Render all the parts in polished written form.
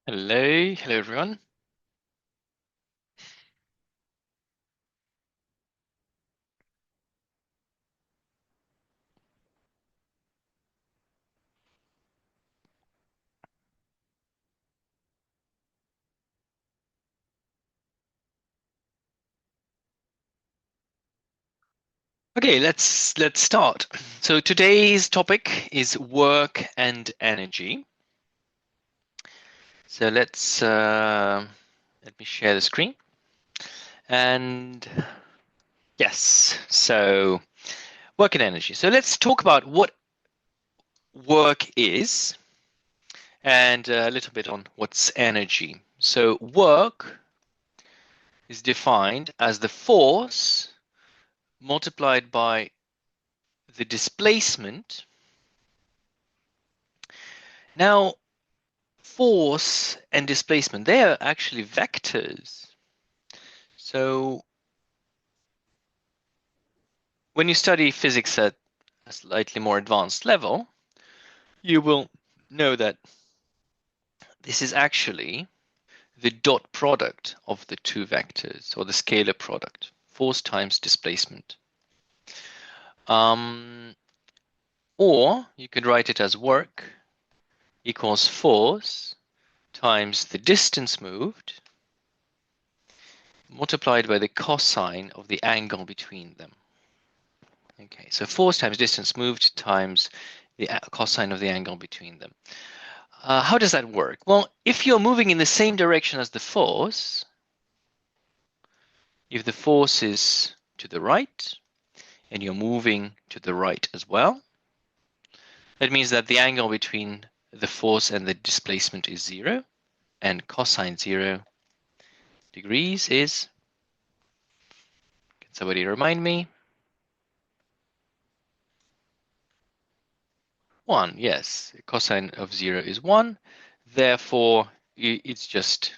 Hello everyone. Okay, let's start. So today's topic is work and energy. So let me share the screen. And yes, so work and energy. So let's talk about what work is and a little bit on what's energy. So work is defined as the force multiplied by the displacement. Now, force and displacement, they are actually vectors. So when you study physics at a slightly more advanced level, you will know that this is actually the dot product of the two vectors, or the scalar product, force times displacement. Or you could write it as work equals force times the distance moved multiplied by the cosine of the angle between them. Okay, so force times distance moved times the cosine of the angle between them. How does that work? Well, if you're moving in the same direction as the force, if the force is to the right and you're moving to the right as well, that means that the angle between the force and the displacement is 0, and cosine 0 degrees is, can somebody remind me? 1, yes, cosine of 0 is 1, therefore it's just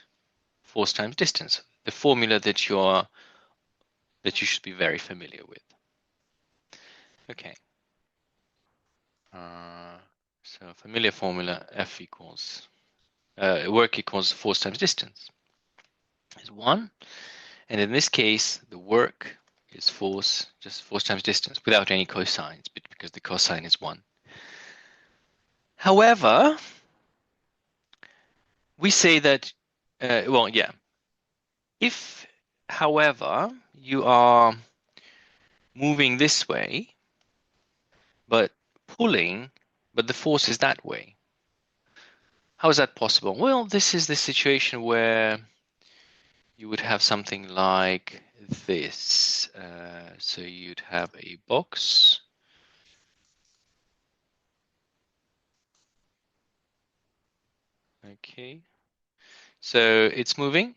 force times distance, the formula that you should be very familiar with. Okay. So familiar formula, F equals work equals force times distance is 1, and in this case the work is force, just force times distance without any cosines, because the cosine is 1. However, we say that well, yeah, if however you are moving this way but pulling, but the force is that way, how is that possible? Well, this is the situation where you would have something like this. So you'd have a box. Okay. So it's moving,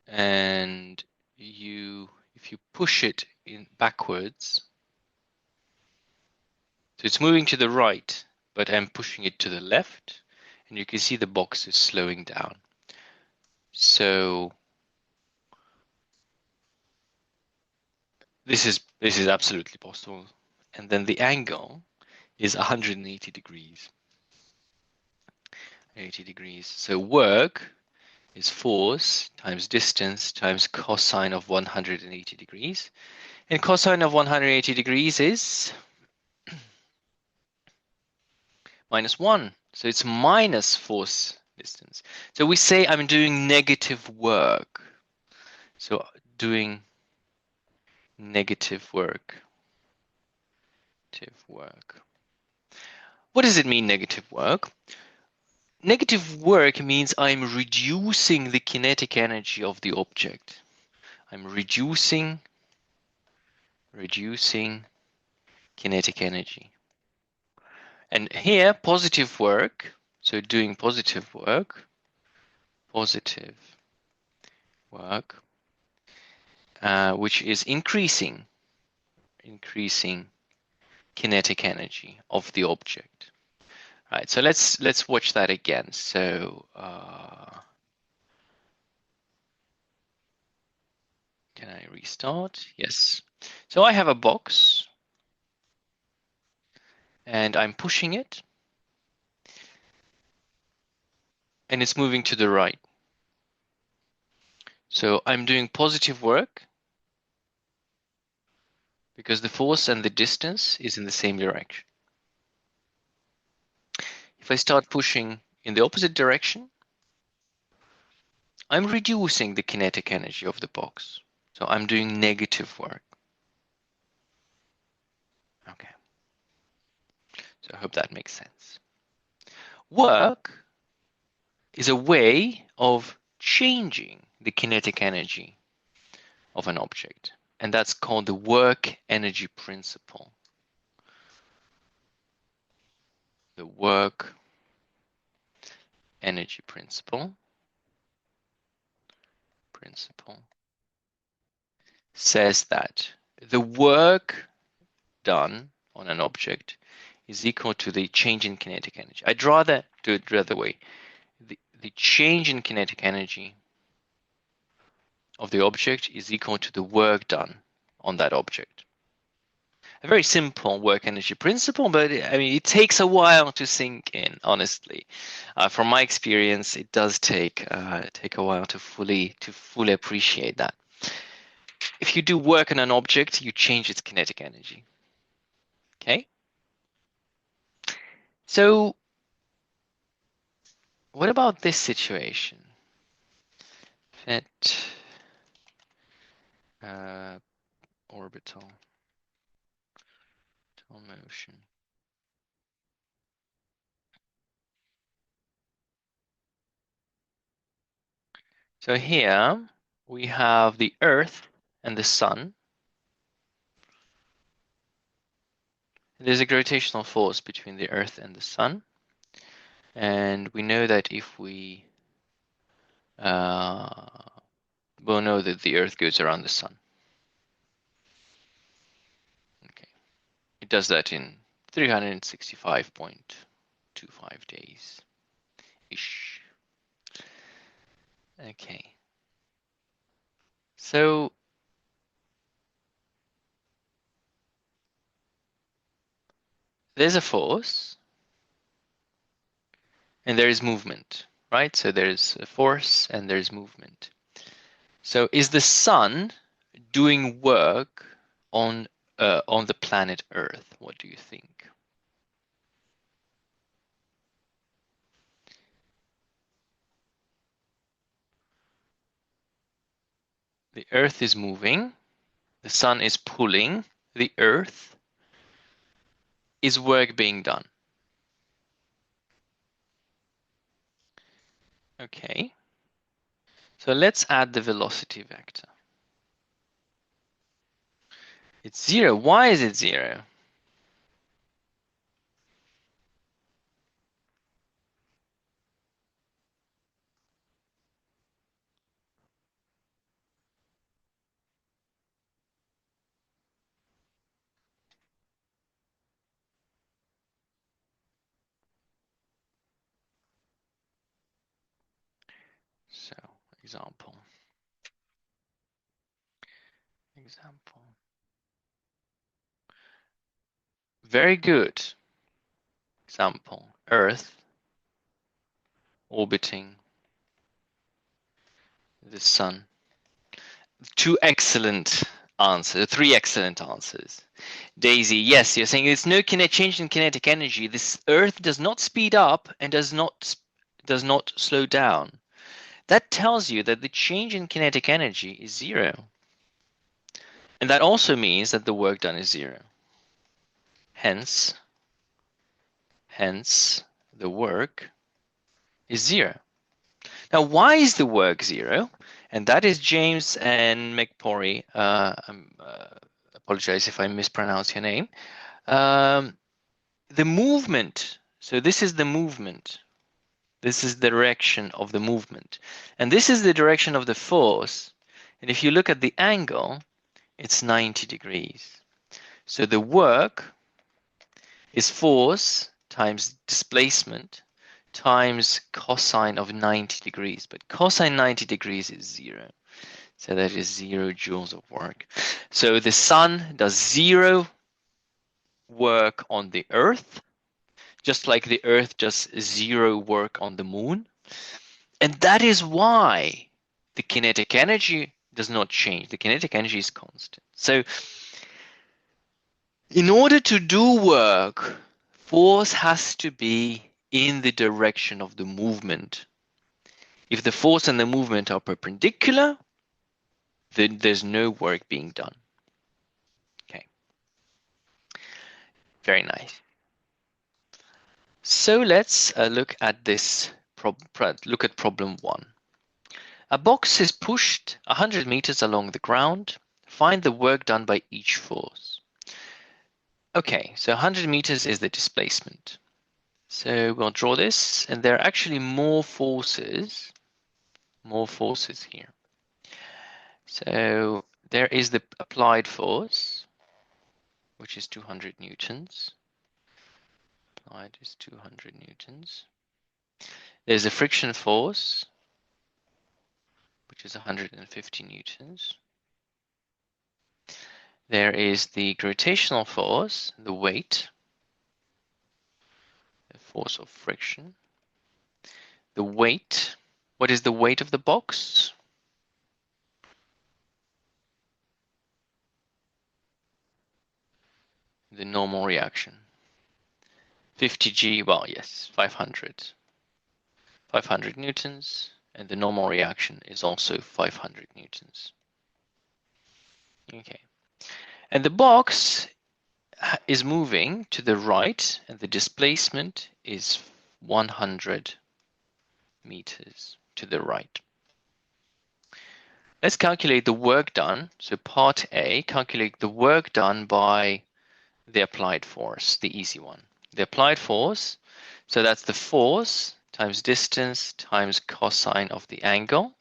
and if you push it in backwards, so it's moving to the right, but I'm pushing it to the left, and you can see the box is slowing down. So this is absolutely possible. And then the angle is 180 degrees. 80 degrees. So work is force times distance times cosine of 180 degrees. And cosine of 180 degrees is minus 1. So it's minus force distance. So we say I'm doing negative work. So doing negative work. Negative work. What does it mean, negative work? Negative work means I'm reducing the kinetic energy of the object. I'm reducing kinetic energy. And here, positive work, so doing positive work, which is increasing kinetic energy of the object. All right, so let's watch that again. So can I restart? Yes. So I have a box, and I'm pushing it. and it's moving to the right. So I'm doing positive work because the force and the distance is in the same direction. If I start pushing in the opposite direction, I'm reducing the kinetic energy of the box. So I'm doing negative work. Okay. So I hope that makes sense. Work is a way of changing the kinetic energy of an object, and that's called the work energy principle. The work energy principle says that the work done on an object is equal to the change in kinetic energy. I'd rather do it the other way. The change in kinetic energy of the object is equal to the work done on that object. A very simple work energy principle, but I mean, it takes a while to sink in, honestly. From my experience, it does take a while to fully appreciate that. If you do work on an object, you change its kinetic energy. Okay? So what about this situation? Fit orbital motion. So here we have the Earth and the Sun. There's a gravitational force between the Earth and the Sun. And we know that if we we'll know that the Earth goes around the Sun. Okay, it does that in 365.25 days ish. Okay, so there's a force and there is movement, right? So there's a force and there's movement. So is the Sun doing work on the planet Earth? What do you think? The Earth is moving, the Sun is pulling the Earth. Is work being done? Okay, so let's add the velocity vector. It's 0. Why is it 0? So, example. Very good. Example. Earth orbiting the Sun. Two excellent answers, three excellent answers. Daisy, yes, you're saying there's no change in kinetic energy. This Earth does not speed up and does not slow down. That tells you that the change in kinetic energy is 0. And that also means that the work done is 0. Hence, the work is 0. Now, why is the work 0? And that is James and McPorry. Apologize if I mispronounce your name. The movement. So this is the movement. This is the direction of the movement. And this is the direction of the force. And if you look at the angle, it's 90 degrees. So the work is force times displacement times cosine of 90 degrees. But cosine 90 degrees is 0. So that is 0 joules of work. So the Sun does 0 work on the Earth, just like the Earth does 0 work on the Moon. And that is why the kinetic energy does not change. The kinetic energy is constant. So in order to do work, force has to be in the direction of the movement. If the force and the movement are perpendicular, then there's no work being done. Okay, very nice. So let's look at this. Look at problem 1. A box is pushed 100 meters along the ground. Find the work done by each force. Okay, so 100 meters is the displacement. So we'll draw this, and there are actually more forces here. So there is the applied force, which is 200 newtons. Applied is 200 newtons. There's a friction force, which is 150 newtons. There is the gravitational force, the weight, the force of friction. The weight, what is the weight of the box? The normal reaction. 50 G, well, yes, 500. 500 newtons, and the normal reaction is also 500 newtons. Okay. And the box is moving to the right, and the displacement is 100 meters to the right. Let's calculate the work done. So part A, calculate the work done by the applied force, the easy one. The applied force, so that's the force times distance times cosine of the angle,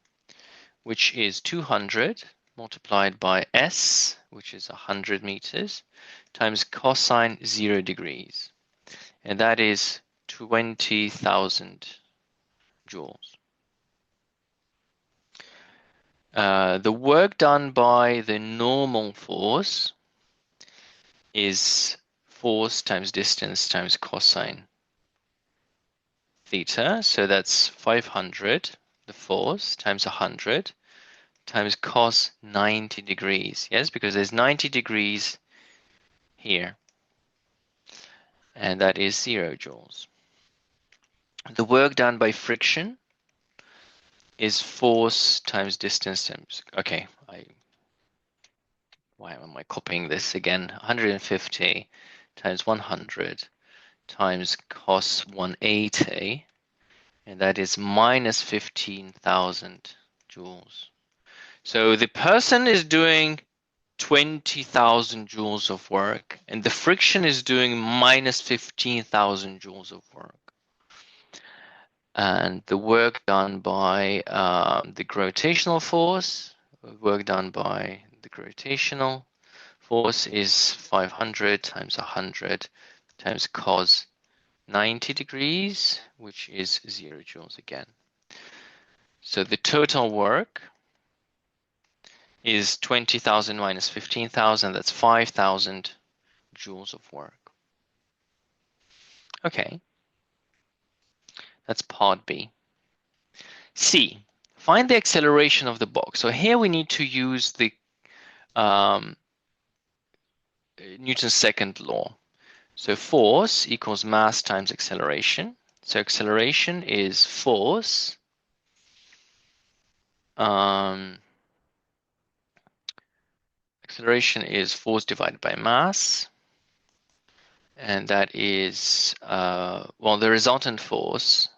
which is 200 multiplied by S, which is 100 meters, times cosine 0 degrees. And that is 20,000 joules. The work done by the normal force is force times distance times cosine theta. So that's 500, the force, times 100, times cos 90 degrees. Yes, because there's 90 degrees here. And that is 0 joules. The work done by friction is force times distance times, okay, why am I copying this again? 150 times 100 times cos 180, and that is minus 15,000 joules. So the person is doing 20,000 joules of work, and the friction is doing minus 15,000 joules of work. And the work done by the gravitational force, work done by the gravitational force is 500 times 100 times cos 90 degrees, which is 0 joules again. So the total work is 20,000 minus 15,000, that's 5,000 joules of work. Okay, that's part B. C, find the acceleration of the box. So here we need to use the Newton's second law. So force equals mass times acceleration. So acceleration is force acceleration is force divided by mass, and that is well, the resultant force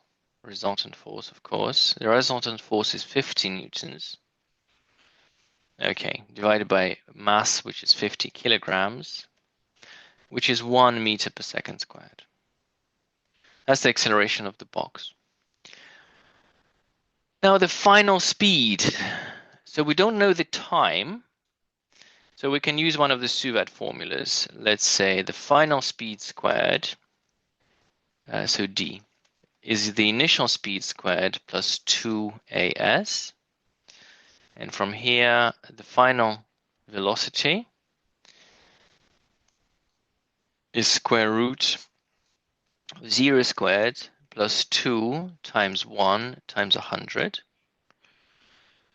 of course, the resultant force is 50 newtons, okay, divided by mass, which is 50 kilograms, which is 1 meter per second squared. That's the acceleration of the box. Now the final speed, so we don't know the time, so we can use one of the Suvat formulas. Let's say the final speed squared, so d, is the initial speed squared plus 2as. And from here, the final velocity is square root 0 squared plus 2 times 1 times 100.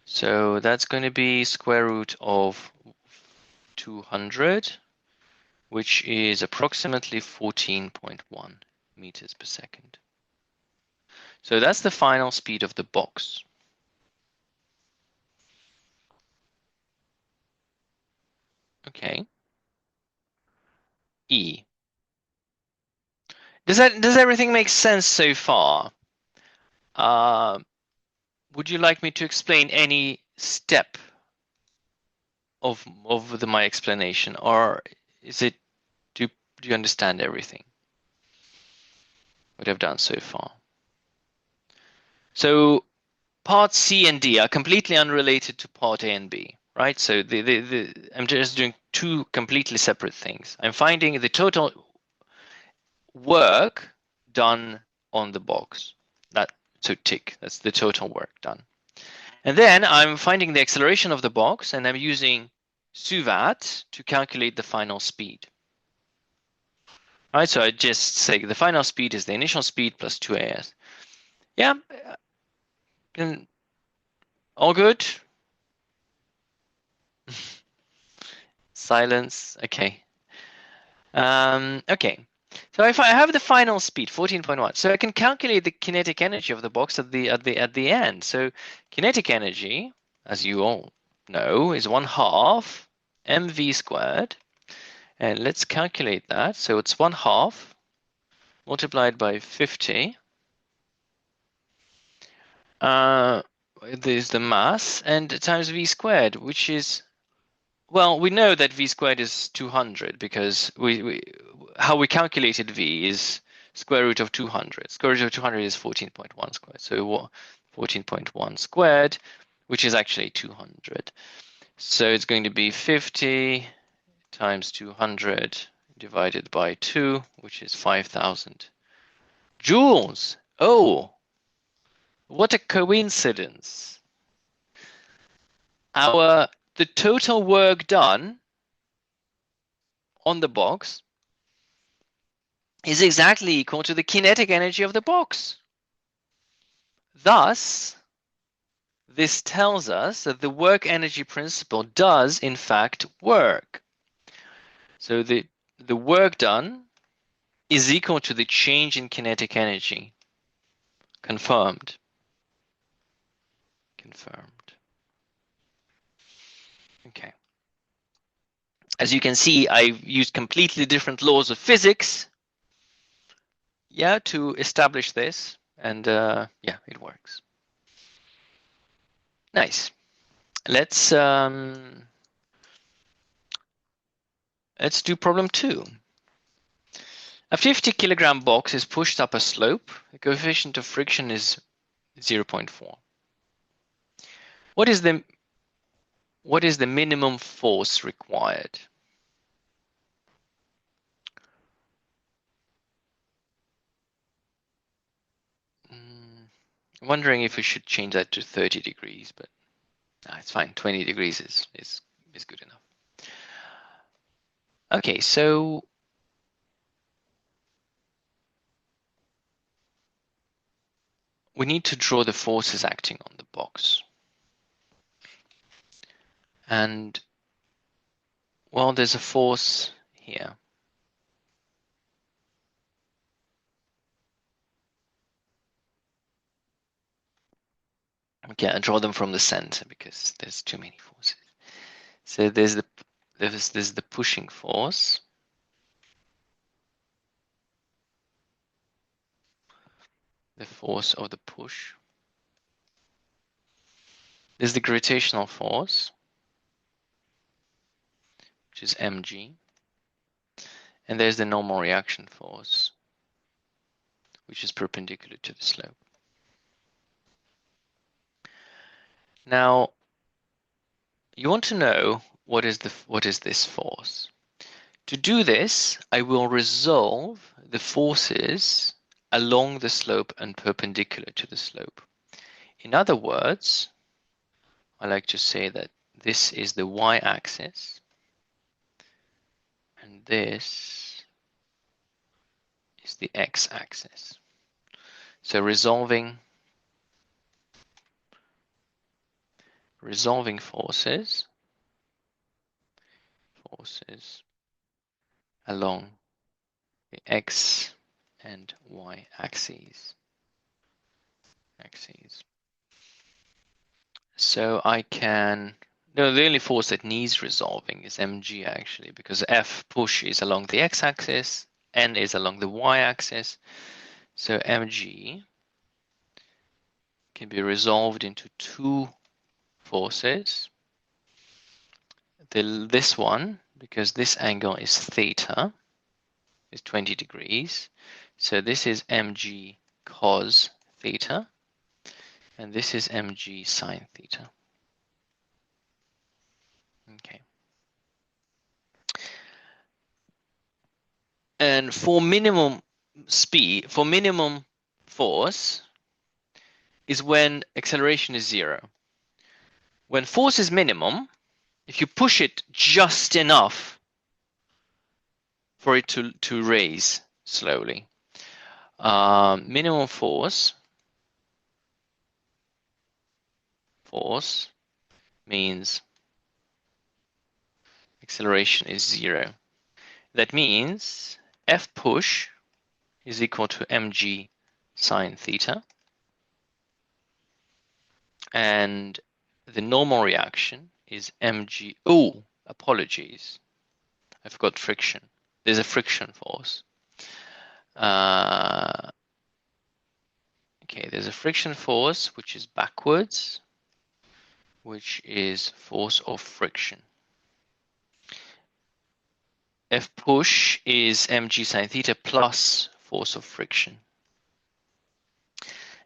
So that's going to be square root of 200, which is approximately 14.1 meters per second. So that's the final speed of the box. Okay. E. Does everything make sense so far? Would you like me to explain any step of my explanation, or is it do you understand everything what I've done so far? So part C and D are completely unrelated to part A and B, right? So I'm just doing two completely separate things. I'm finding the total work done on the box. So tick, that's the total work done. And then I'm finding the acceleration of the box, and I'm using suvat to calculate the final speed. All right, so I just say the final speed is the initial speed plus 2as. Yeah, all good? Silence, okay. Okay, so if I have the final speed, 14.1, so I can calculate the kinetic energy of the box at the end. So kinetic energy, as you all know, is 1/2 mv squared. And let's calculate that. So it's 1/2 multiplied by 50. There's the mass, and times v squared, which is, well, we know that v squared is 200 because how we calculated v is square root of 200. Square root of 200 is 14.1 squared. So 14.1 squared, which is actually 200. So it's going to be 50 times 200 divided by 2, which is 5,000 joules. Oh, what a coincidence. The total work done on the box is exactly equal to the kinetic energy of the box. Thus, this tells us that the work energy principle does in fact work. So the work done is equal to the change in kinetic energy. Confirmed. Confirmed. Okay. As you can see, I've used completely different laws of physics, yeah, to establish this, and yeah, it works. Nice. Let's do problem 2. A 50-kilogram box is pushed up a slope. The coefficient of friction is 0.4. What is the minimum force required? I'm wondering if we should change that to 30 degrees, but it's fine. 20 degrees is good enough. Okay, so we need to draw the forces acting on the box. And, well, there's a force here. Okay, I draw them from the center because there's too many forces. So there's the pushing force. The force of the push. There's the gravitational force, which is mg. And there's the normal reaction force, which is perpendicular to the slope. Now, you want to know what is this force. To do this, I will resolve the forces along the slope and perpendicular to the slope. In other words, I like to say that this is the y-axis, and this is the x-axis. So resolving forces along the x and y axes. So I can, no, the only force that needs resolving is mg actually, because F push is along the x-axis, N is along the y-axis. So mg can be resolved into two forces. This one, because this angle is theta, is 20 degrees. So this is mg cos theta, and this is mg sine theta. Okay. And for minimum speed, for minimum force, is when acceleration is 0. When force is minimum, if you push it just enough for it to raise slowly, minimum force means acceleration is 0. That means F push is equal to mg sine theta, and the normal reaction is mg. Oh, apologies, I forgot friction. There's a friction force. Okay, there's a friction force which is backwards, which is force of friction. F push is mg sine theta plus force of friction.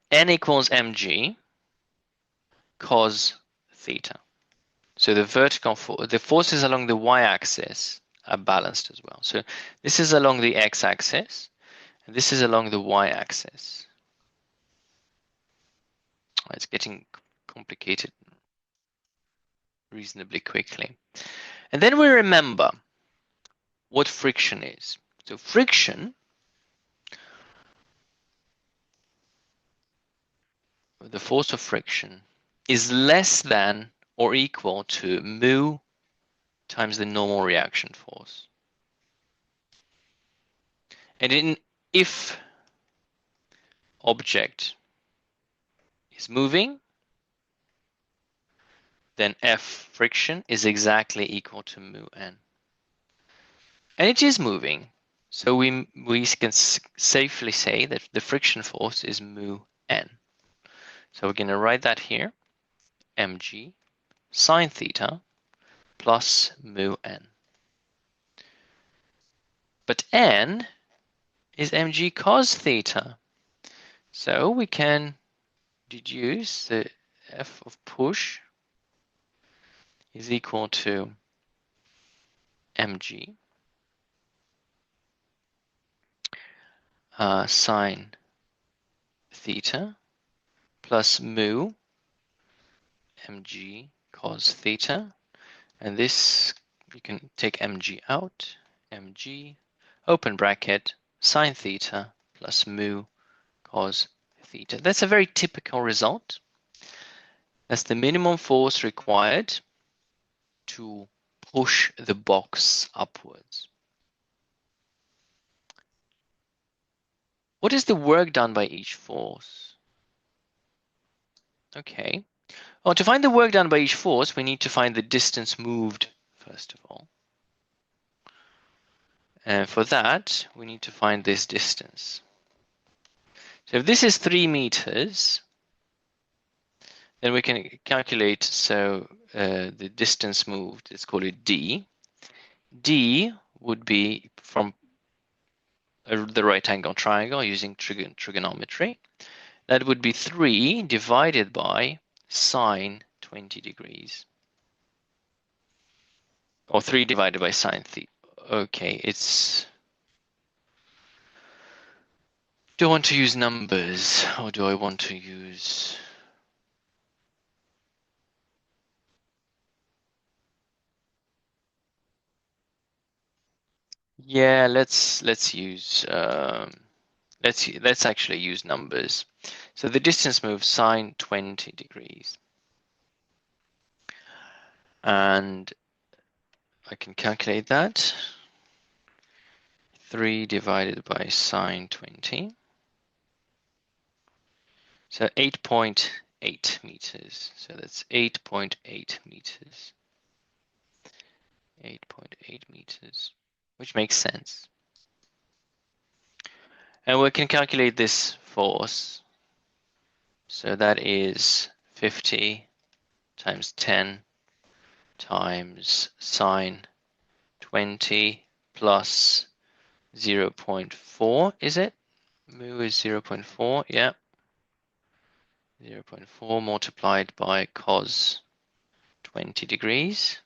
N equals mg cos theta. So the vertical the forces along the y-axis are balanced as well. So this is along the x-axis, and this is along the y-axis. It's getting complicated reasonably quickly. And then we remember what friction is. So friction, the force of friction, is less than or equal to mu times the normal reaction force. And if object is moving, then F friction is exactly equal to mu n. And it is moving, so we can safely say that the friction force is mu n. So we're going to write that here, mg sine theta plus mu n. But n is mg cos theta. So we can deduce that F of push is equal to mg sine theta plus mu mg cos theta. And this, you can take mg out, mg, open bracket, sine theta plus mu cos theta. That's a very typical result. That's the minimum force required to push the box upwards. What is the work done by each force? Okay. Well, to find the work done by each force, we need to find the distance moved, first of all. And for that, we need to find this distance. So if this is 3 meters, then we can calculate, the distance moved, let's call it d. D would be from the right angle triangle using trigonometry. That would be 3 divided by sine 20 degrees. Or 3 divided by sine theta. Okay, do I want to use numbers or do I want to use... Yeah, let's use let's actually use numbers. So the distance moves sine 20 degrees. And I can calculate that. 3 divided by sine 20. So 8.8 meters. So that's 8.8 meters. 8.8 meters, which makes sense. And we can calculate this force. So that is 50 times 10 times sine 20 plus 0.4, is it? Mu is 0.4, yeah. 0.4 multiplied by cos 20 degrees.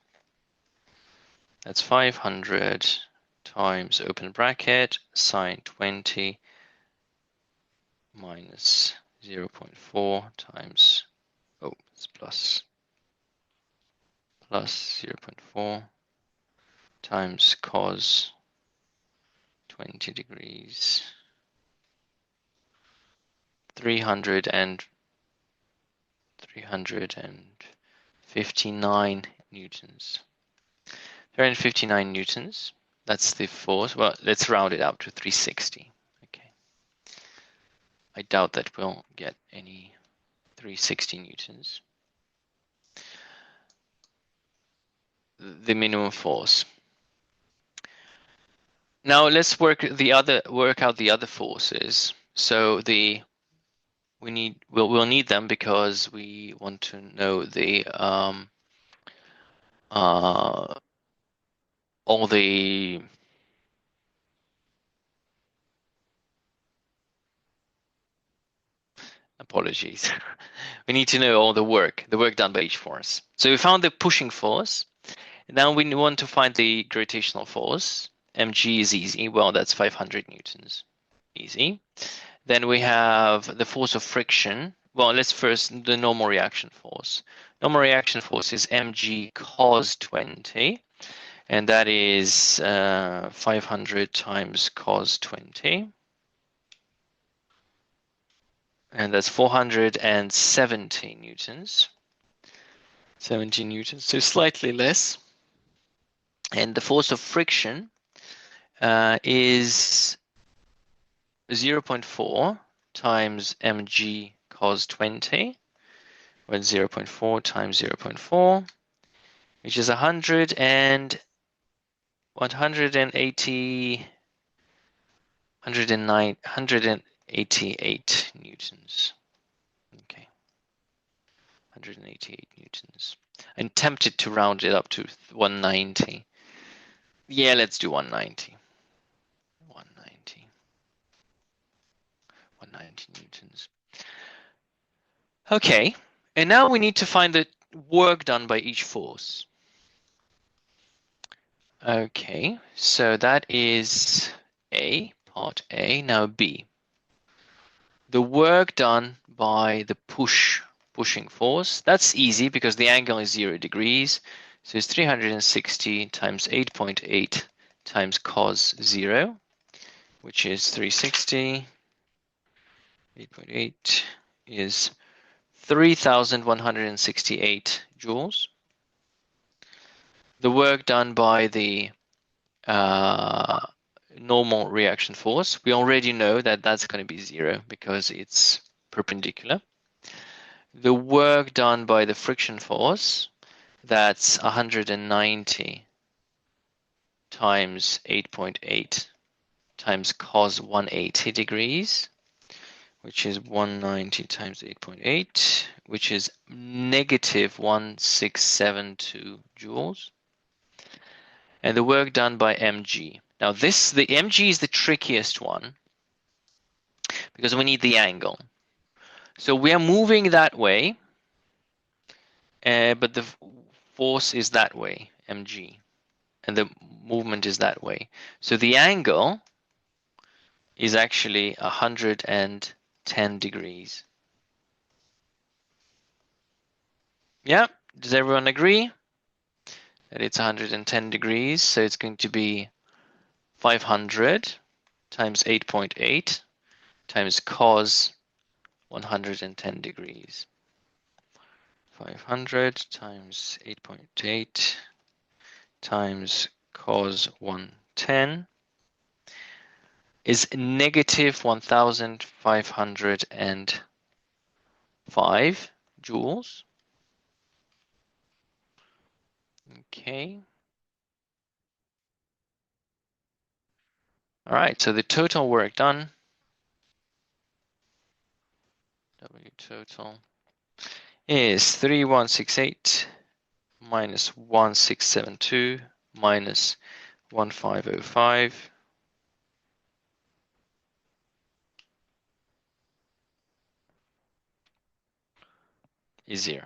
That's 500 times open bracket sine 20 minus 0.4 times, oh, it's plus 0.4 times cos 20 degrees. 359 newtons. 359 newtons. That's the force. Well, let's round it up to 360. Okay. I doubt that we'll get any 360 newtons. The minimum force. Now let's work out the other forces. So we'll need them because we want to know the all the apologies. We need to know all the work done by each force. So we found the pushing force. Now we want to find the gravitational force. mg is easy. Well, that's 500 newtons. Easy. Then we have the force of friction. Well, let's first the normal reaction force. Normal reaction force is mg cos 20, and that is 500 times cos 20. And that's 470 newtons. 70 newtons, so slightly less. And the force of friction is 0.4 times mg cos 20, or 0.4 times 0.4, which is 188 newtons. Okay, 188 newtons. I'm tempted to round it up to 190. Yeah, let's do 190. 190 newtons. Okay, and now we need to find the work done by each force. Okay, so that is A, part A. Now B. The work done by the pushing force. That's easy because the angle is 0 degrees. So it's 360 times 8.8 times cos 0, which is 360. 8.8 is 3,168 joules. The work done by the normal reaction force, we already know that that's going to be 0 because it's perpendicular. The work done by the friction force, that's 190 times 8.8 times cos 180 degrees, which is 190 times 8.8, which is negative 1672 joules. And the work done by mg. Now the mg is the trickiest one because we need the angle. So we are moving that way, but the force is that way, mg, and the movement is that way. So the angle is actually 110 degrees. Yeah, does everyone agree that it's 110 degrees? So it's going to be 500 times 8.8 times cos 110 degrees. 500 times 8.8 times cos 110 is negative 1,505 joules. Okay. All right, so the total work done, W total, is 3168 minus 1672 minus 1505 is 0.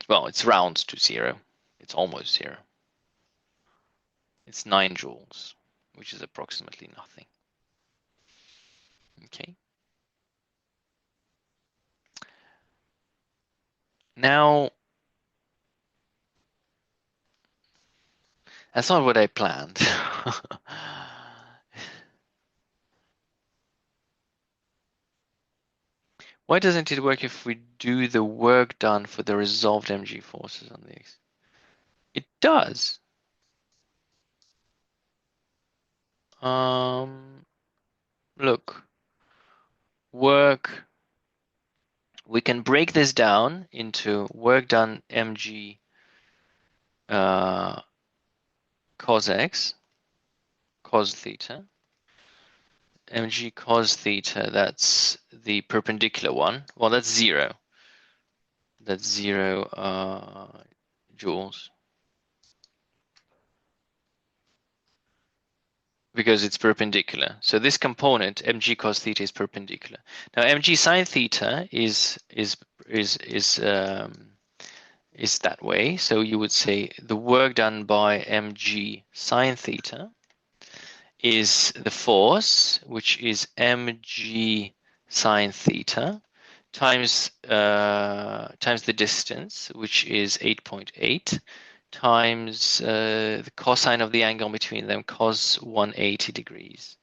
Well, it's round to 0. It's almost 0. It's 9 joules, which is approximately nothing. Okay. Now, that's not what I planned. Why doesn't it work if we do the work done for the resolved mg forces on the X? It does. Look, work. We can break this down into work done mg cos x, cos theta. Mg cos theta, that's the perpendicular one. Well, that's 0. That's 0 joules. Because it's perpendicular. So this component, mg cos theta, is perpendicular. Now, mg sine theta is that way. So you would say the work done by mg sine theta is the force, which is mg sine theta times the distance, which is 8.8, times the cosine of the angle between them, cos 180 degrees.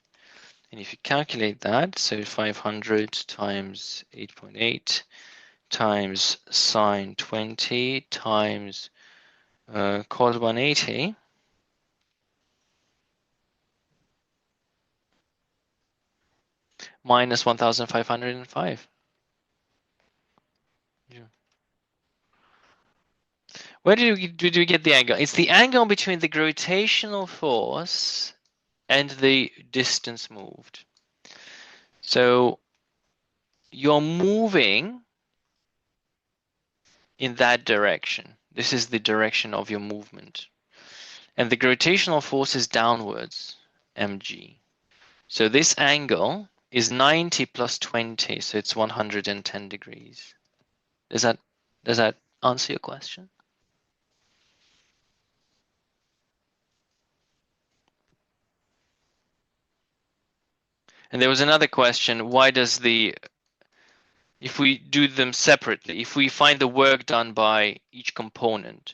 And if you calculate that, so 500 times 8.8 times sine 20 times cos 180, minus 1,505. Yeah. Where did we get the angle? It's the angle between the gravitational force and the distance moved. So you're moving in that direction. This is the direction of your movement. And the gravitational force is downwards, mg. So this angle is 90 plus 20, so it's 110 degrees. Does that answer your question? And there was another question, why does if we do them separately, if we find the work done by each component,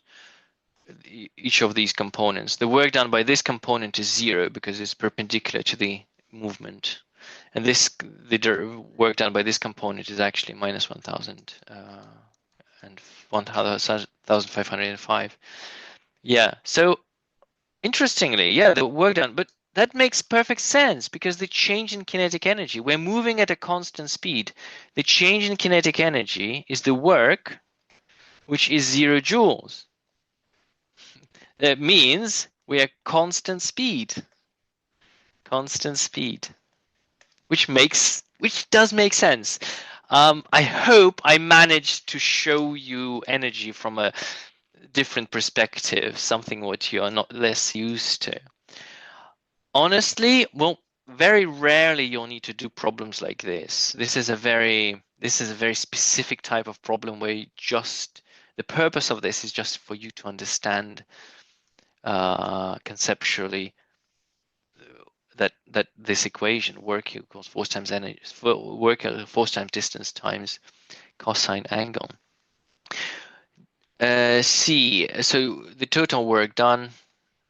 each of these components, the work done by this component is 0 because it's perpendicular to the movement. And the work done by this component is actually minus 1,000 and 1,505. Yeah, so interestingly, yeah, the work done, but that makes perfect sense because the change in kinetic energy, we're moving at a constant speed. The change in kinetic energy is the work, which is 0 joules. That means we are constant speed, which does make sense. I hope I managed to show you energy from a different perspective, something what you are not less used to. Honestly, well, very rarely you'll need to do problems like this. This is a very specific type of problem where the purpose of this is just for you to understand conceptually that this equation, work equals force times energy, work force times distance times cosine angle. C, so the total work done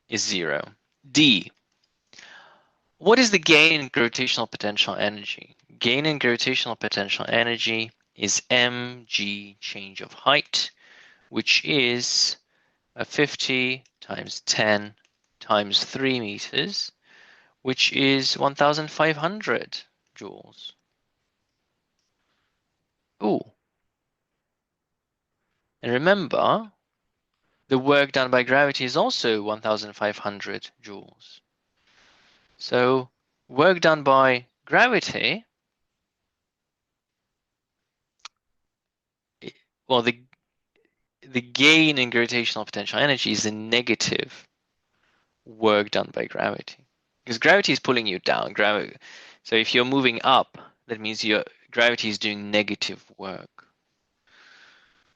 is 0. D, what is the gain in gravitational potential energy? Gain in gravitational potential energy is mg change of height, which is 50 times 10 times 3 meters, which is 1,500 joules. Ooh. And remember, the work done by gravity is also 1,500 joules. So work done by gravity, well, the gain in gravitational potential energy is the negative work done by gravity. Because gravity is pulling you down. So if you're moving up, that means your gravity is doing negative work.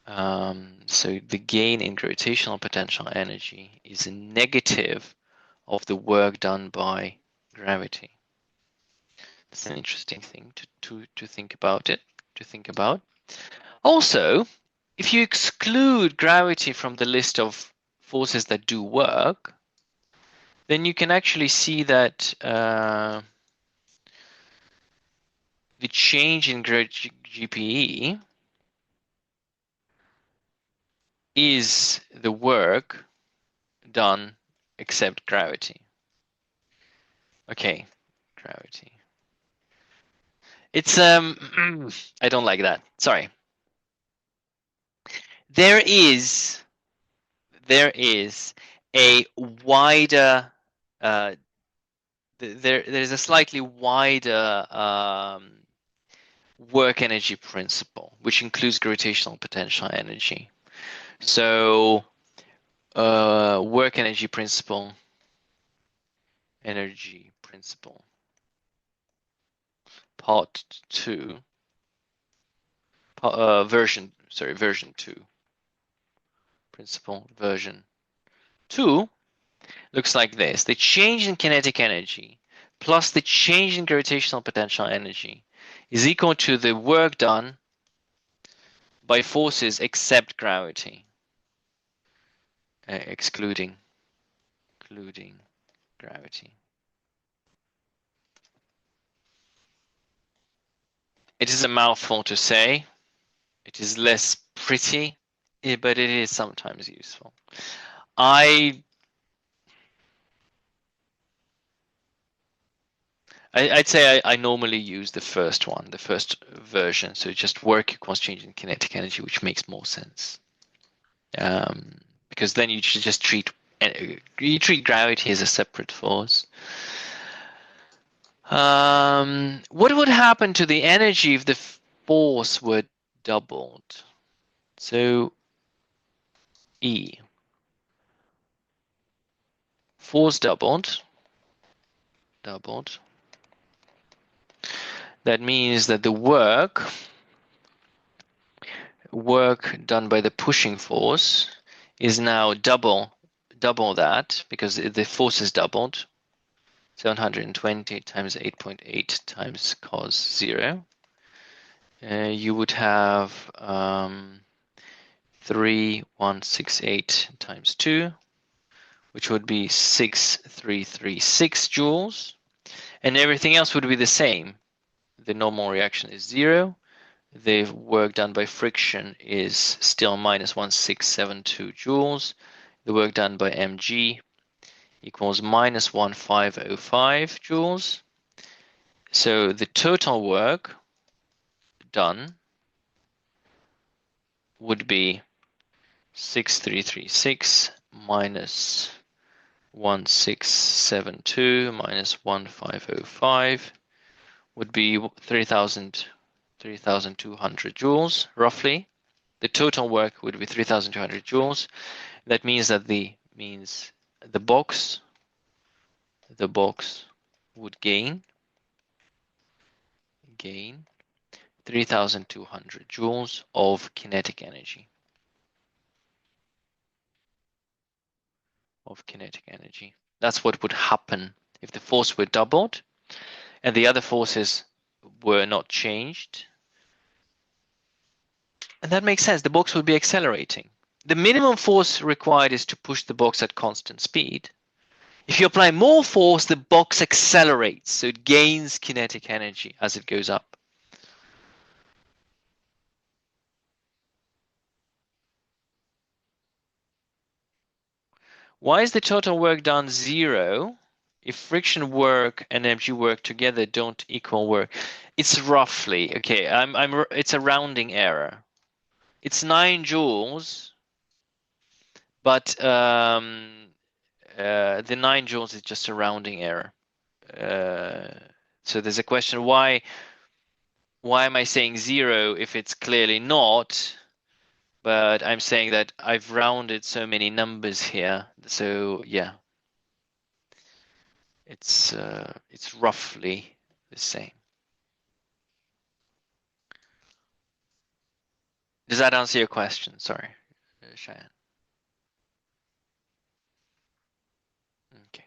So the gain in gravitational potential energy is a negative of the work done by gravity. That's an interesting thing to think about it, to think about. Also, if you exclude gravity from the list of forces that do work, then you can actually see that the change in GPE is the work done except gravity. Okay, gravity. It's I don't like that. Sorry. There is a wider there's a slightly wider work energy principle, which includes gravitational potential energy. So work energy principle, part 2, version 2, principle version 2 looks like this. The change in kinetic energy plus the change in gravitational potential energy is equal to the work done by forces except gravity, excluding gravity. It is a mouthful to say. It is less pretty, but it is sometimes useful. I'd say I normally use the first one, the first version. So just work equals change in kinetic energy, which makes more sense. Because then you should just treat gravity as a separate force. What would happen to the energy if the force were doubled? So E, force doubled. That means that the work done by the pushing force is now double that, because the force is doubled. 720 times 8.8 times cos 0. You would have 3168 times 2, which would be 6336 joules, and everything else would be the same. The normal reaction is 0. The work done by friction is still minus 1672 joules. The work done by mg equals minus 1505 joules. So the total work done would be 6336 minus 1672 minus 1505 would be 3,200 joules, roughly. The total work would be 3,200 joules. That means that the box would gain 3,200 joules of kinetic energy. That's what would happen if the force were doubled and the other forces were not changed. And that makes sense. The box would be accelerating. The minimum force required is to push the box at constant speed. If you apply more force, the box accelerates, so it gains kinetic energy as it goes up. Why is the total work done 0 if friction work and energy work together don't equal work? It's roughly, okay, it's a rounding error. It's 9 joules, but the 9 joules is just a rounding error. So there's a question, why am I saying 0 if it's clearly not? But I'm saying that I've rounded so many numbers here. So yeah, it's roughly the same. Does that answer your question? Sorry, Cheyenne. Okay.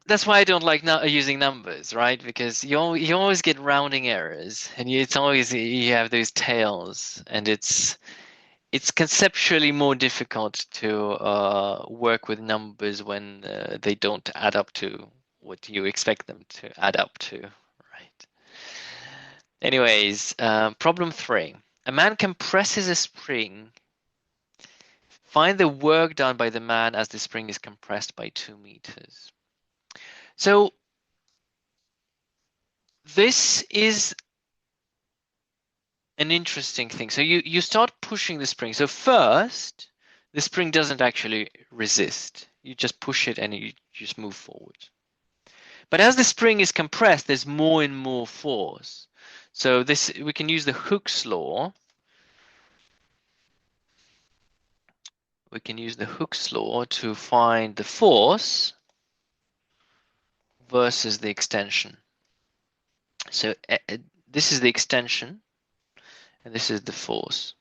That's why I don't like using numbers, right? Because you always get rounding errors, and it's always you have those tails, and it's conceptually more difficult to work with numbers when they don't add up to what you expect them to add up to, right? Anyways, problem 3. A man compresses a spring. Find the work done by the man as the spring is compressed by 2 meters. So this is an interesting thing. So you start pushing the spring. So first, the spring doesn't actually resist. You just push it and you just move forward. But as the spring is compressed, there's more and more force. So this we can use the Hooke's law. We can use the Hooke's law to find the force versus the extension. So this is the extension and this is the force.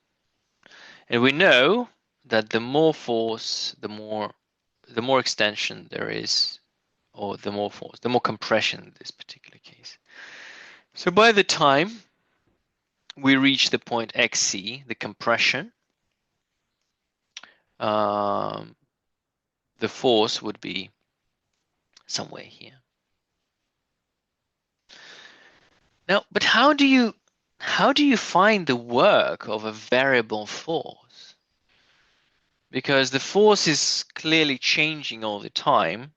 And we know that the more force, the more extension there is, or the more force, the more compression in this particular case. So by the time we reach the point XC, the compression, the force would be somewhere here. Now, but how do you find the work of a variable force? Because the force is clearly changing all the time.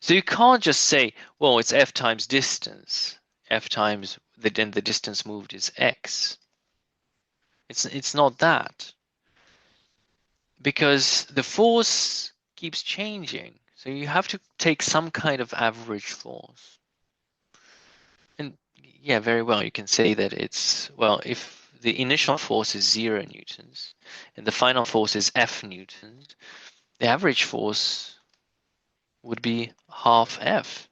So you can't just say, well, it's F times distance. F times the distance moved is X. It's not that. Because the force keeps changing. So you have to take some kind of average force. And yeah, very well, you can say that it's, well, if the initial force is 0 newtons and the final force is F newtons, the average force would be half F,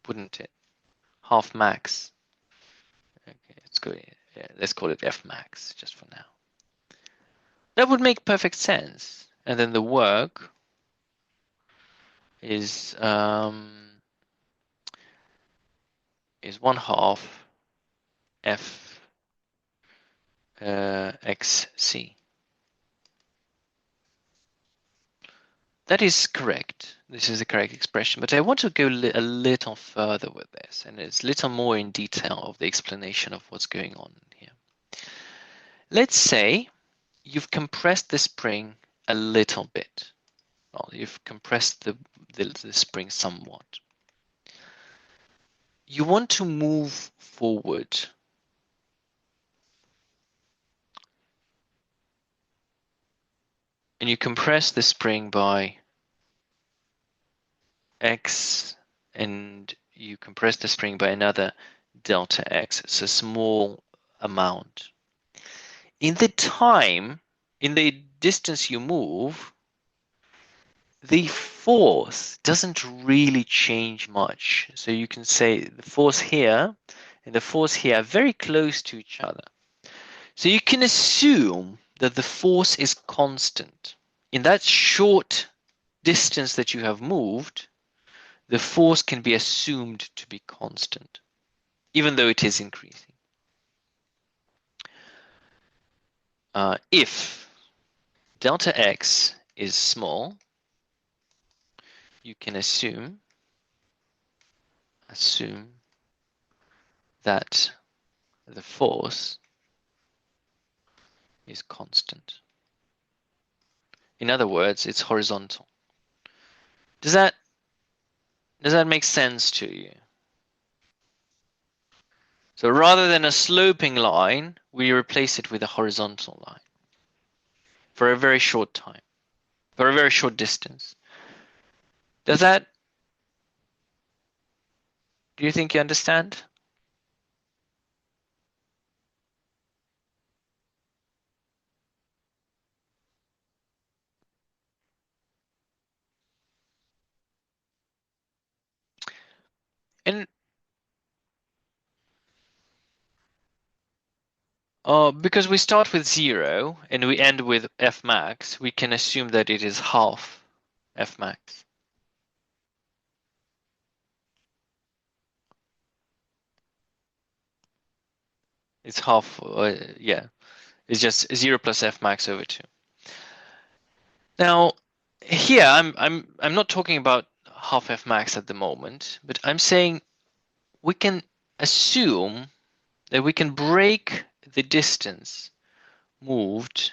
wouldn't it? Half max. Okay, let's go. Yeah, let's call it F max just for now. That would make perfect sense. And then the work is 1/2 F XC. That is correct. This is the correct expression, but I want to go a little further with this, and it's a little more in detail of the explanation of what's going on here. Let's say you've compressed the spring a little bit. Well, you've compressed the spring somewhat. You want to move forward. And you compress the spring by X, and you compress the spring by another delta X. It's a small amount. In the distance you move, the force doesn't really change much. So you can say the force here and the force here are very close to each other. So you can assume that the force is constant. In that short distance that you have moved, the force can be assumed to be constant, even though it is increasing. If delta X is small, you can assume that the force is constant. In other words, it's horizontal. Does that make sense to you? So rather than a sloping line, we replace it with a horizontal line for a very short time, for a very short distance. Do you think you understand? And because we start with 0 and we end with F max, we can assume that it is half F max. It's half, yeah. It's just 0 plus F max over 2. Now, here I'm not talking about half F max at the moment, but I'm saying we can assume that we can break the distance moved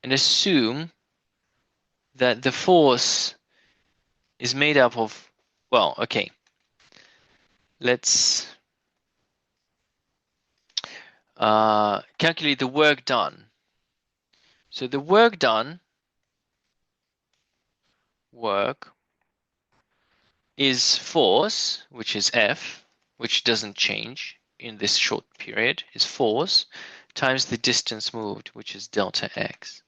and assume that the force is made up of, well, okay, let's calculate the work done. So the work is force, which is F, which doesn't change in this short period, is force, times the distance moved, which is delta x.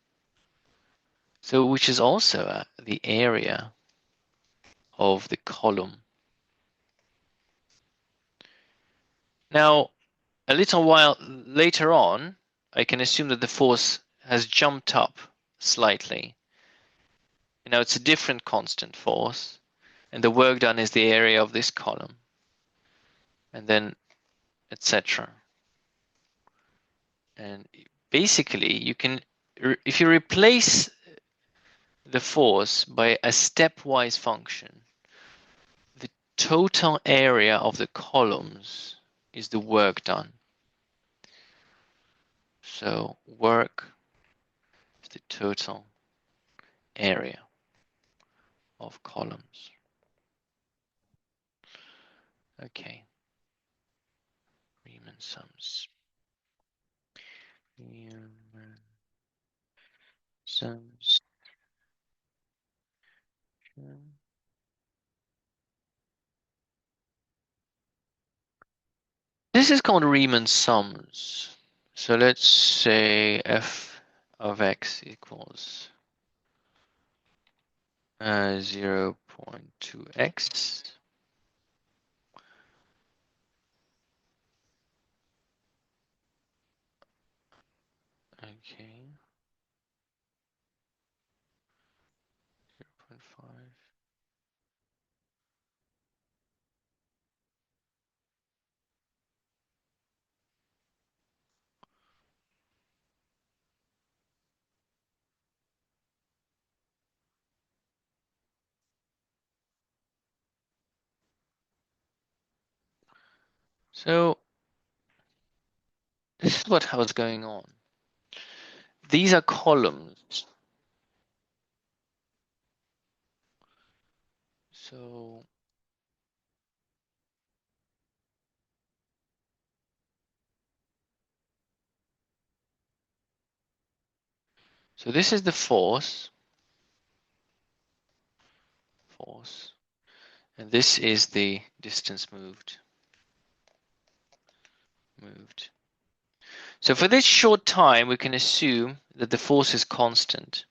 So which is also the area of the column. Now, a little while later on, I can assume that the force has jumped up slightly. Now it's a different constant force, and the work done is the area of this column, and then etc. And basically, you can, if you replace the force by a stepwise function, the total area of the columns is the work done. So work is the total area of columns. Okay. Riemann sums. Riemann sums. This is called Riemann sums. So let's say f of x equals 0.2x. Okay. 0.5. So this is what was going on. These are columns. So this is the force, and this is the distance moved. So for this short time, we can assume that the force is constant,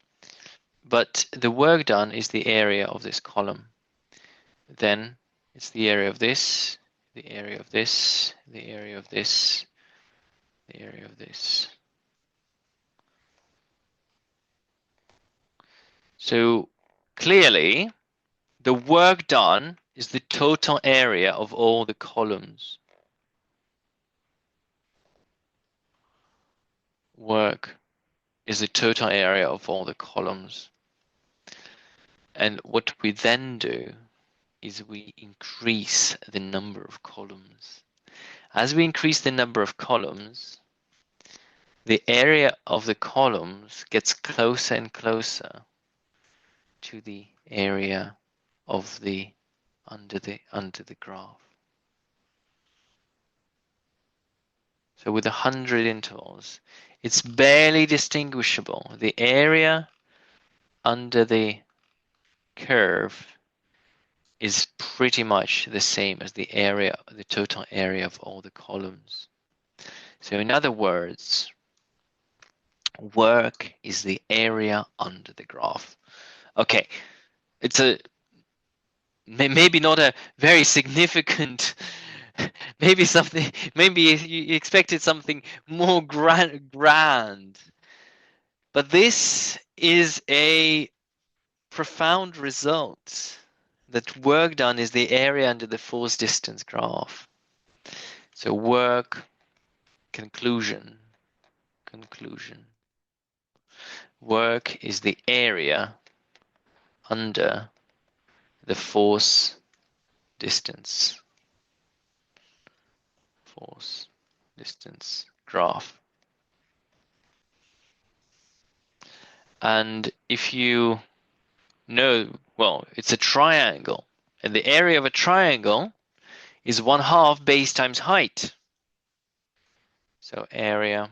but the work done is the area of this column. Then it's the area of this, the area of this, the area of this, the area of this. So clearly, the work done is the total area of all the columns. Work is the total area of all the columns. And what we then do is we increase the number of columns. As we increase the number of columns, the area of the columns gets closer and closer to the area of the under the graph. So with 100 intervals, it's barely distinguishable. The area under the curve is pretty much the same as the area, the total area of all the columns. So in other words, work is the area under the graph. Okay, it's a maybe not a very significant, maybe something, maybe you expected something more grand, but this is a profound result. That work done is the area under the force distance graph. So work, conclusion. Work is the area under the force distance graph. And if you know, well, it's a triangle, and the area of a triangle is 1/2 base times height. So area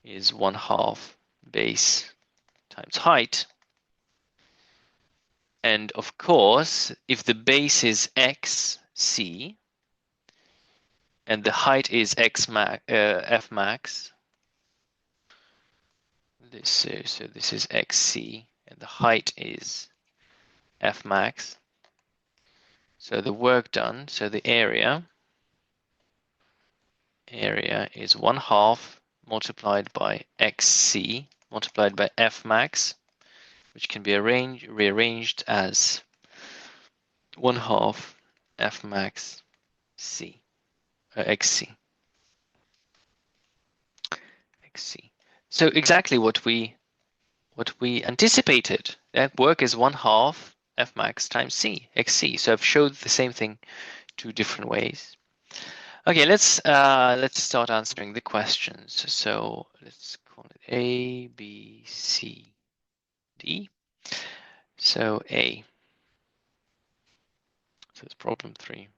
is 1/2 base times height. And of course, if the base is x, c, and the height is f max, so this is xc, and the height is f max. So the work done, so the area is 1/2 multiplied by xc multiplied by f max, which can be rearranged as 1/2 f max c, xc. So exactly what we anticipated. That work is 1/2 f max times c, xc. So I've showed the same thing two different ways. Okay, let's start answering the questions. So let's call it A, B, C, D. So A. So it's problem 3A.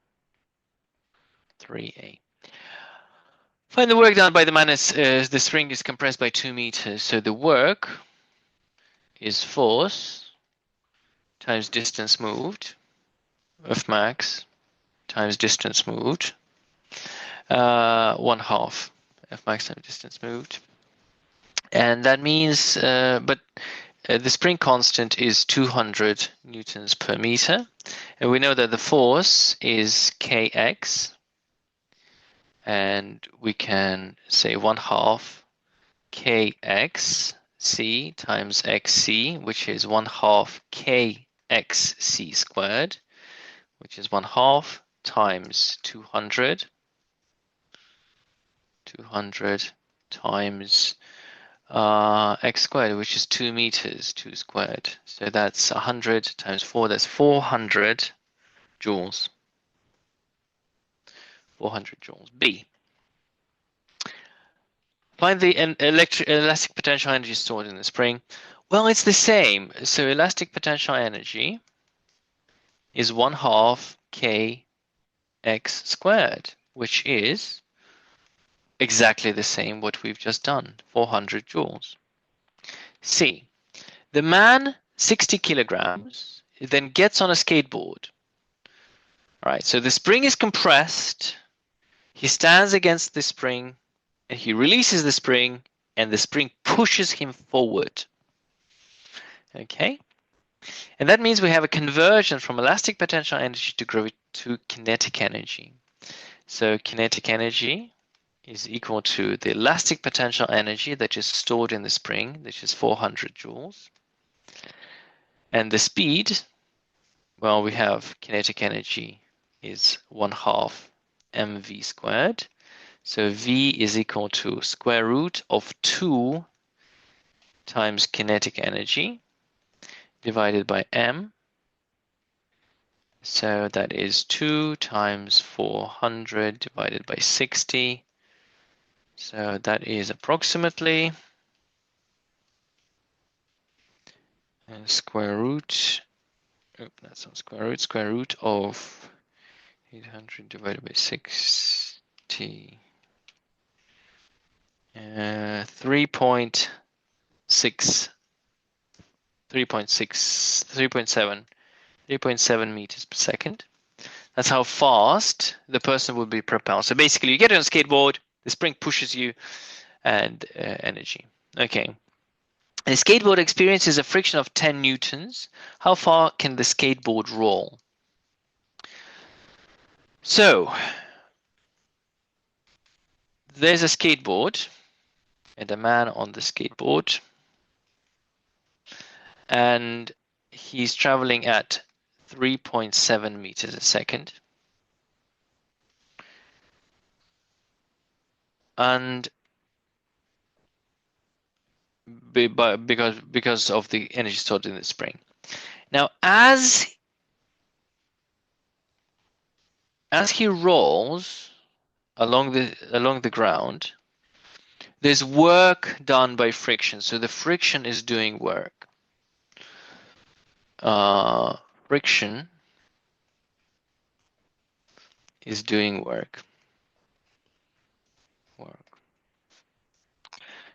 Find the work done by the man as the spring is compressed by 2 meters. So the work is force times distance moved, F max times distance moved, 1/2 F max times distance moved. And that means, the spring constant is 200 newtons per meter. And we know that the force is Kx. And we can say 1/2 Kxc times xc, which is 1/2 Kxc squared, which is 1/2 times 200 times x squared, which is 2 meters, 2 squared. So that's 100 times 4, that's 400 joules. 400 joules. B. Find the elastic potential energy stored in the spring. Well, it's the same. So elastic potential energy is 1/2 Kx squared, which is exactly the same what we've just done, 400 joules. C. The man, 60 kilograms, then gets on a skateboard. All right, so the spring is compressed. He stands against the spring, and he releases the spring, and the spring pushes him forward. Okay? And that means we have a conversion from elastic potential energy to kinetic energy. So kinetic energy is equal to the elastic potential energy that is stored in the spring, which is 400 joules. And the speed, well, we have kinetic energy is 1/2 mv squared. So v is equal to square root of 2 times kinetic energy. divided by m. So that is 2 times 400 divided by 60. So that is approximately square root. Oh, that's not square root of 800 divided by 60. 3.6, 3.7 meters per second. That's how fast the person would be propelled. So basically, you get on a skateboard, the spring pushes you, and energy. Okay. The skateboard experiences a friction of 10 newtons. How far can the skateboard roll? So there's a skateboard and a man on the skateboard, and he's traveling at 3.7 meters a second. And because of the energy stored in the spring. Now, as he rolls along the ground, there's work done by friction. So the friction is doing work. Friction is doing work.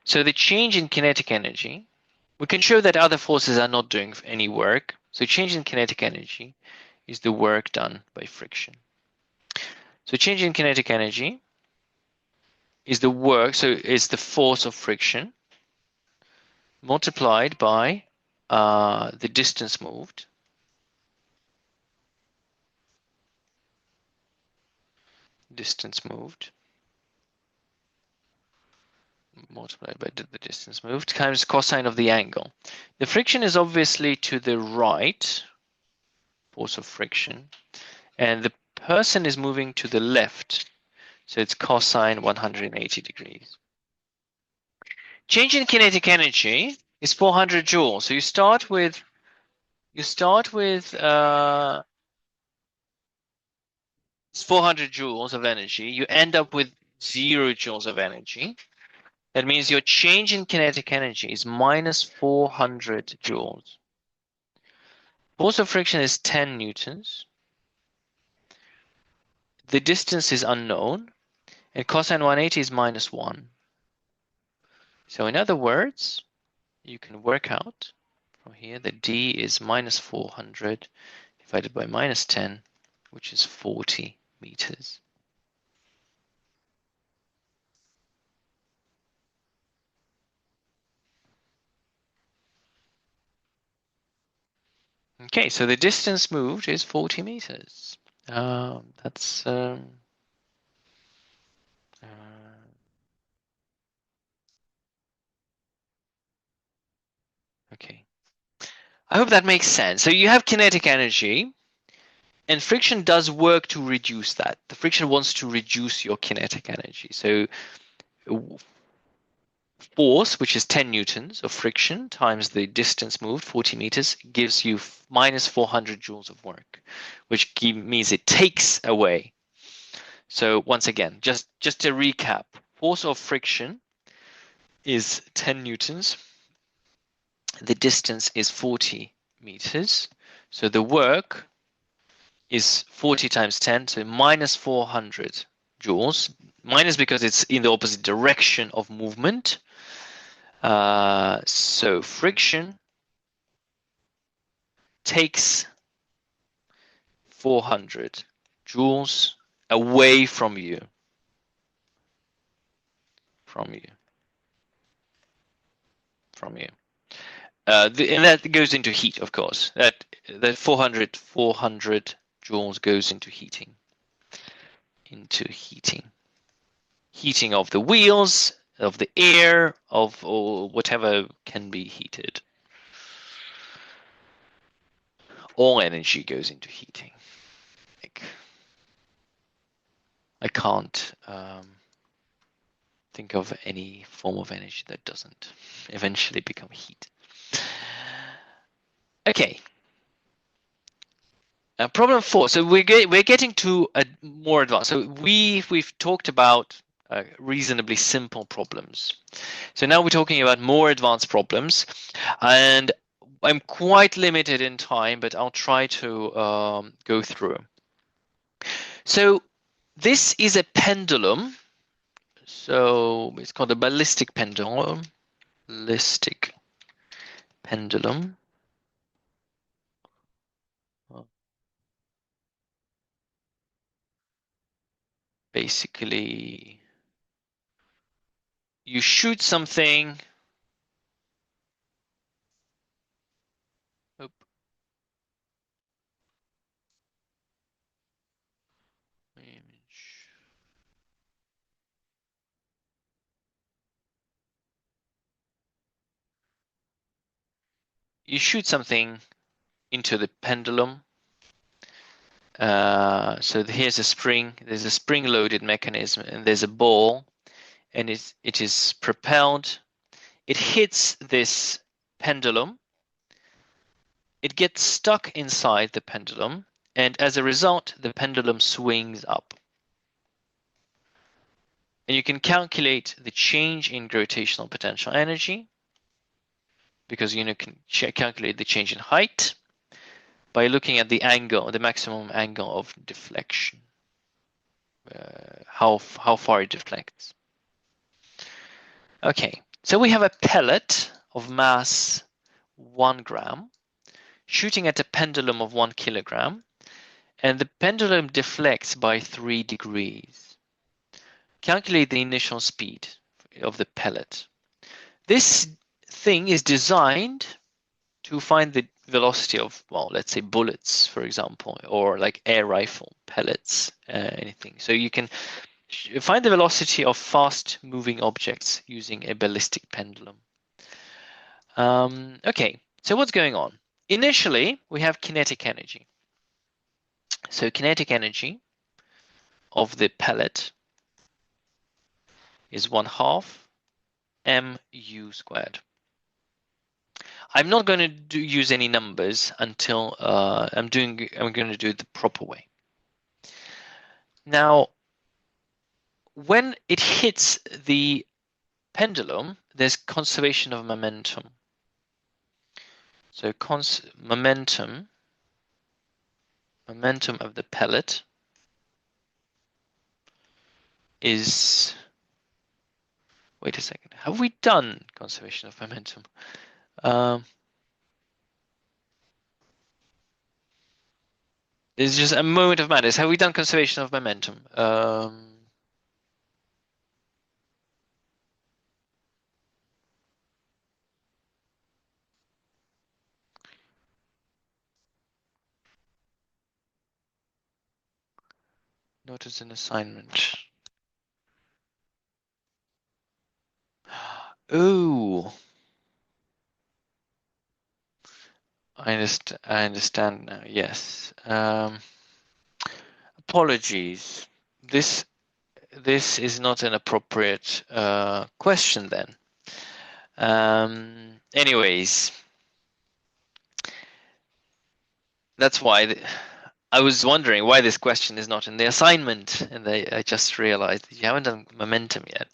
So the change in kinetic energy, we can show that other forces are not doing any work. So change in kinetic energy is the work done by friction. So change in kinetic energy is the work, so it's the force of friction multiplied by the distance moved. Multiplied by the distance moved times cosine of the angle. The friction is obviously to the right, force of friction, and the person is moving to the left, so it's cosine 180 degrees. Change in kinetic energy is 400 joules. So you start with 400 joules of energy. You end up with 0 joules of energy. That means your change in kinetic energy is minus 400 joules. Force of friction is 10 newtons. The distance is unknown, and cosine 180 is minus 1. So in other words, you can work out from here that D is minus 400 divided by minus 10, which is 40 meters. Okay, so the distance moved is 40 meters. That's okay. I hope that makes sense. So you have kinetic energy, and friction does work to reduce that. The friction wants to reduce your kinetic energy. So force, which is 10 newtons of friction times the distance moved, 40 meters, gives you minus 400 joules of work, which means it takes away. So once again, just to recap, force of friction is 10 newtons. The distance is 40 meters. So the work is 40 times 10, so minus 400 joules. Minus because it's in the opposite direction of movement. So friction takes 400 joules away from you. And that goes into heat, of course. That 400 joules goes into heating. Heating of the wheels, of the air, or whatever can be heated. All energy goes into heating. I can't think of any form of energy that doesn't eventually become heat. Okay. Problem 4. So we're getting to a more advanced. So we've talked about reasonably simple problems. So now we're talking about more advanced problems, and I'm quite limited in time, but I'll try to go through. So this is a pendulum. So it's called a ballistic pendulum. Ballistic pendulum. Basically, you shoot something. Oop, image. You shoot something into the pendulum. So here's a spring. There's a spring-loaded mechanism, and there's a ball, and it is propelled. It hits this pendulum. It gets stuck inside the pendulum, and as a result, the pendulum swings up. And you can calculate the change in gravitational potential energy because you can calculate the change in height by looking at the angle, the maximum angle of deflection, how far it deflects. Okay, so we have a pellet of mass 1 gram shooting at a pendulum of 1 kilogram, and the pendulum deflects by 3 degrees. Calculate the initial speed of the pellet. This thing is designed to find the velocity of, well, let's say bullets, for example, or like air rifle pellets, anything. So you can find the velocity of fast moving objects using a ballistic pendulum. Okay, so what's going on? Initially, we have kinetic energy. So kinetic energy of the pellet is 1/2 mu squared. I'm not going to use any numbers until I'm going to do it the proper way. Now, when it hits the pendulum, there's conservation of momentum. So momentum of the pellet is, wait a second, have we done conservation of momentum? There's just a moment of madness. Have we done conservation of momentum? Not as an assignment. Oh, I understand now. Yes. Apologies. This is not an appropriate question then. Anyways, that's why I was wondering why this question is not in the assignment, and I just realized that you haven't done momentum yet.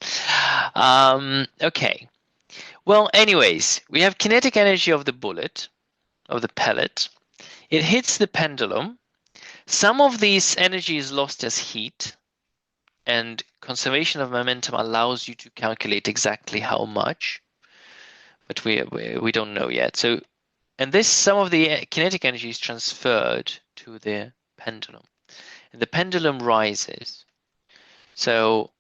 Okay. Well, anyways, we have kinetic energy of the bullet, of the pellet. It hits the pendulum. Some of this energy is lost as heat, and conservation of momentum allows you to calculate exactly how much, but we don't know yet. So, and this, some of the kinetic energy is transferred to the pendulum, and the pendulum rises. So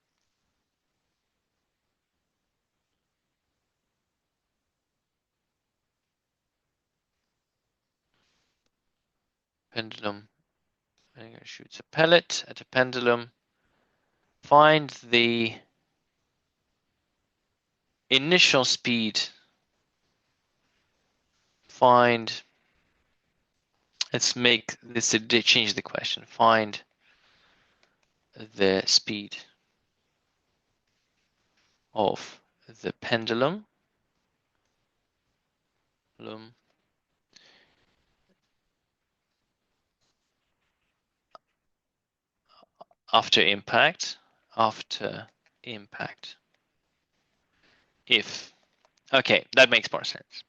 pendulum shoots a pellet at a pendulum. Find the initial speed. Let's make this change the question. Find the speed of the pendulum after impact, if. Okay, that makes more sense.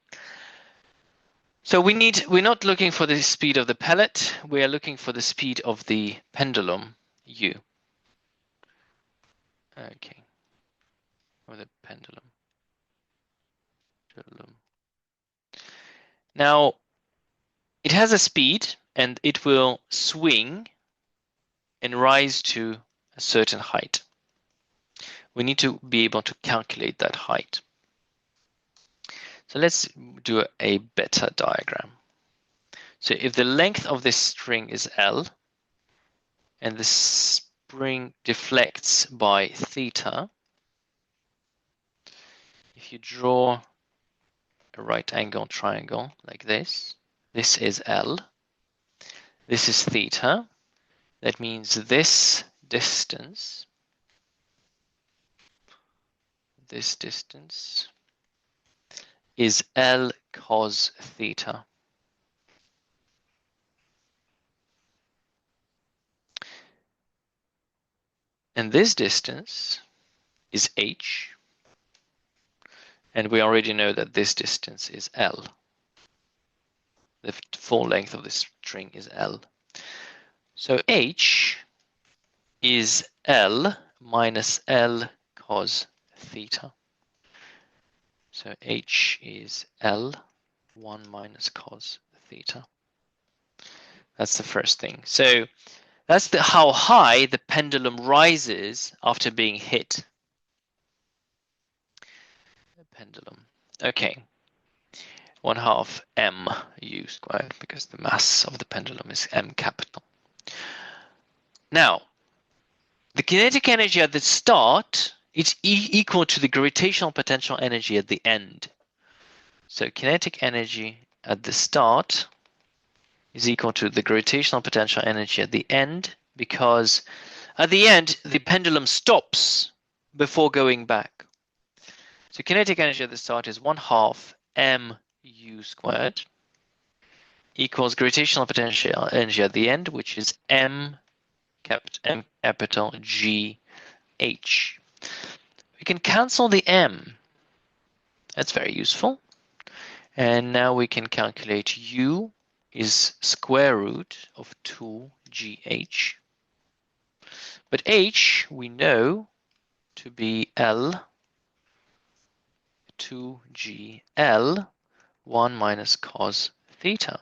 So we're not looking for the speed of the pellet, we are looking for the speed of the pendulum, u. Okay, or the pendulum. Now, it has a speed and it will swing and rise to a certain height. We need to be able to calculate that height. So let's do a better diagram. So if the length of this string is L and the spring deflects by theta, if you draw a right angle triangle like this is L, this is theta. That means this distance is L cos theta. And this distance is h, and we already know that this distance is L. The full length of the string is L. So h is L minus L cos theta. So h is L 1 minus cos theta. That's the first thing. So that's how high the pendulum rises after being hit. The pendulum. Okay. 1/2 mu squared, because the mass of the pendulum is m capital. Now, the kinetic energy at the start is equal to the gravitational potential energy at the end. So kinetic energy at the start is equal to the gravitational potential energy at the end, because at the end the pendulum stops before going back. So kinetic energy at the start is 1/2 mu squared equals gravitational potential energy at the end, which is m capital G H. We can cancel the m. That's very useful. And now we can calculate u is square root of 2gh. But h we know to be L 2gl 1 minus cos theta.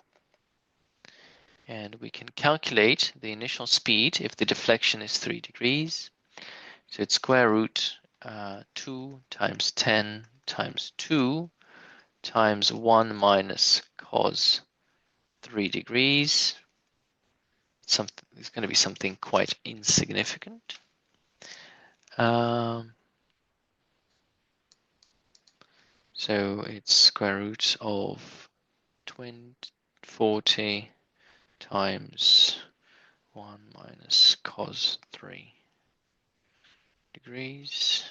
And we can calculate the initial speed if the deflection is 3 degrees. So it's square root 2 times 10 times 2 times 1 minus cos 3 degrees. It's going to be something quite insignificant. So it's square root of 40 times 1 minus cos 3 degrees,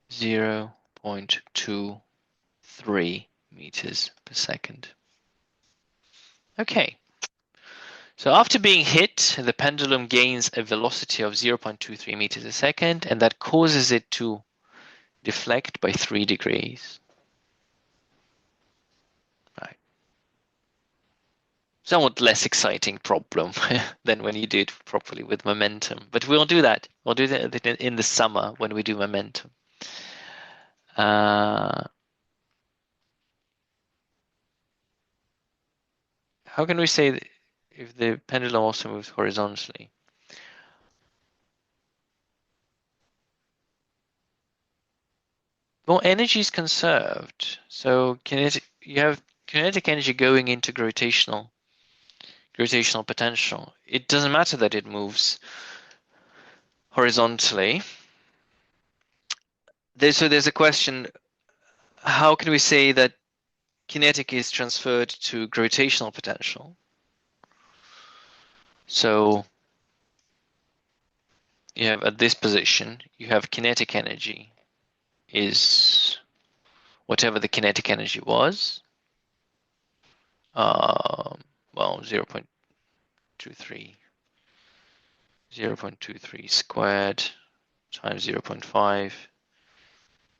0.23 meters per second. Okay. So after being hit, the pendulum gains a velocity of 0.23 meters a second, and that causes it to deflect by 3 degrees. Right. Somewhat less exciting problem than when you do it properly with momentum, but we'll do that. We'll do that in the summer when we do momentum. How can we say that if the pendulum also moves horizontally? Well, energy is conserved. So you have kinetic energy going into gravitational potential. It doesn't matter that it moves horizontally. So there's a question, how can we say that kinetic is transferred to gravitational potential? So you have at this position, you have kinetic energy is whatever the kinetic energy was. Well, 0.23 0.23 squared times 0.5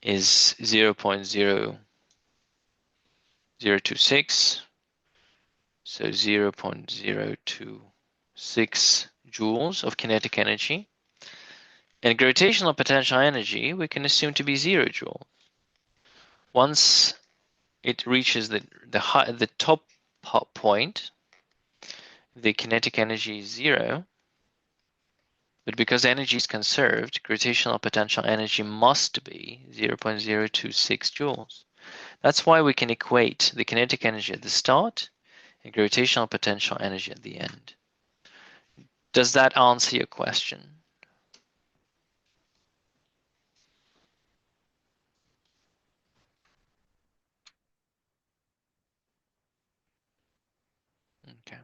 is 0.0026, so 0.026 joules of kinetic energy. And gravitational potential energy we can assume to be 0 joule. Once it reaches the top point, the kinetic energy is 0, but because energy is conserved, gravitational potential energy must be 0.026 joules. That's why we can equate the kinetic energy at the start and gravitational potential energy at the end. Does that answer your question? Okay.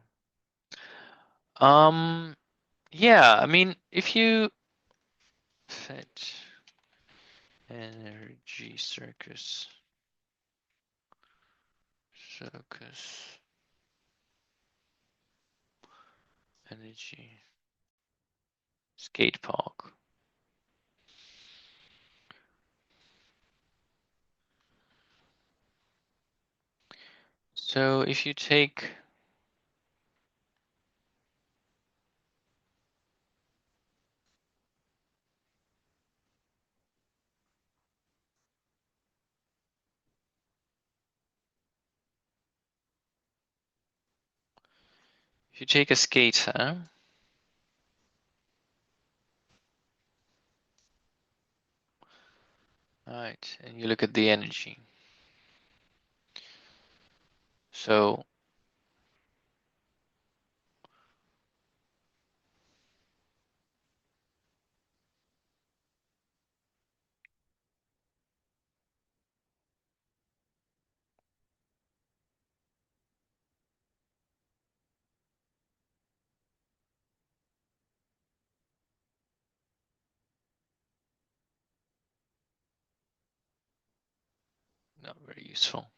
Yeah, I mean, if you fit energy circus energy skate park. So if you take a skater, right, and you look at the energy. So not very useful.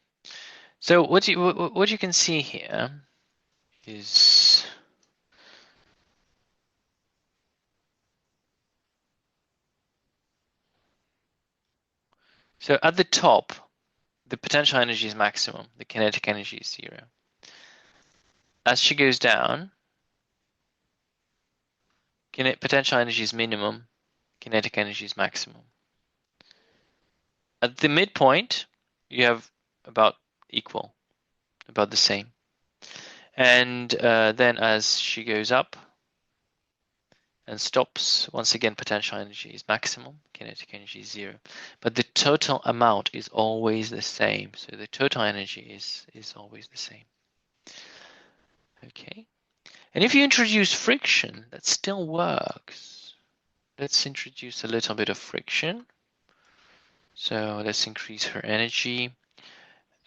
So what you can see here is so at the top, the potential energy is maximum, the kinetic energy is 0. As she goes down, potential energy is minimum, kinetic energy is maximum. At the midpoint, you have about equal, about the same. And then as she goes up and stops, once again, potential energy is maximum, kinetic energy is 0. But the total amount is always the same. So the total energy is always the same. Okay. And if you introduce friction, that still works. Let's introduce a little bit of friction. So let's increase her energy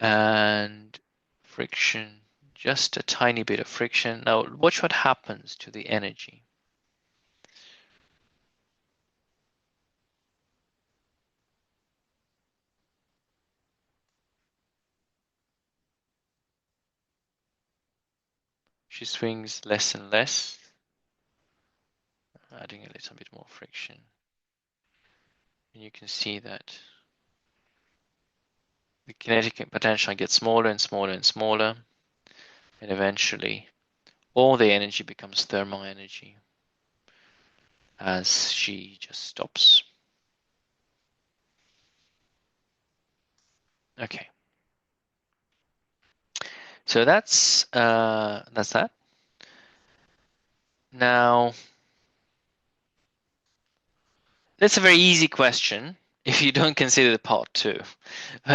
and friction, just a tiny bit of friction. Now watch what happens to the energy. She swings less and less, adding a little bit more friction. And you can see that the kinetic potential gets smaller and smaller and smaller, and eventually all the energy becomes thermal energy as she just stops. Okay. So that's that. Now, that's a very easy question if you don't consider the part 2.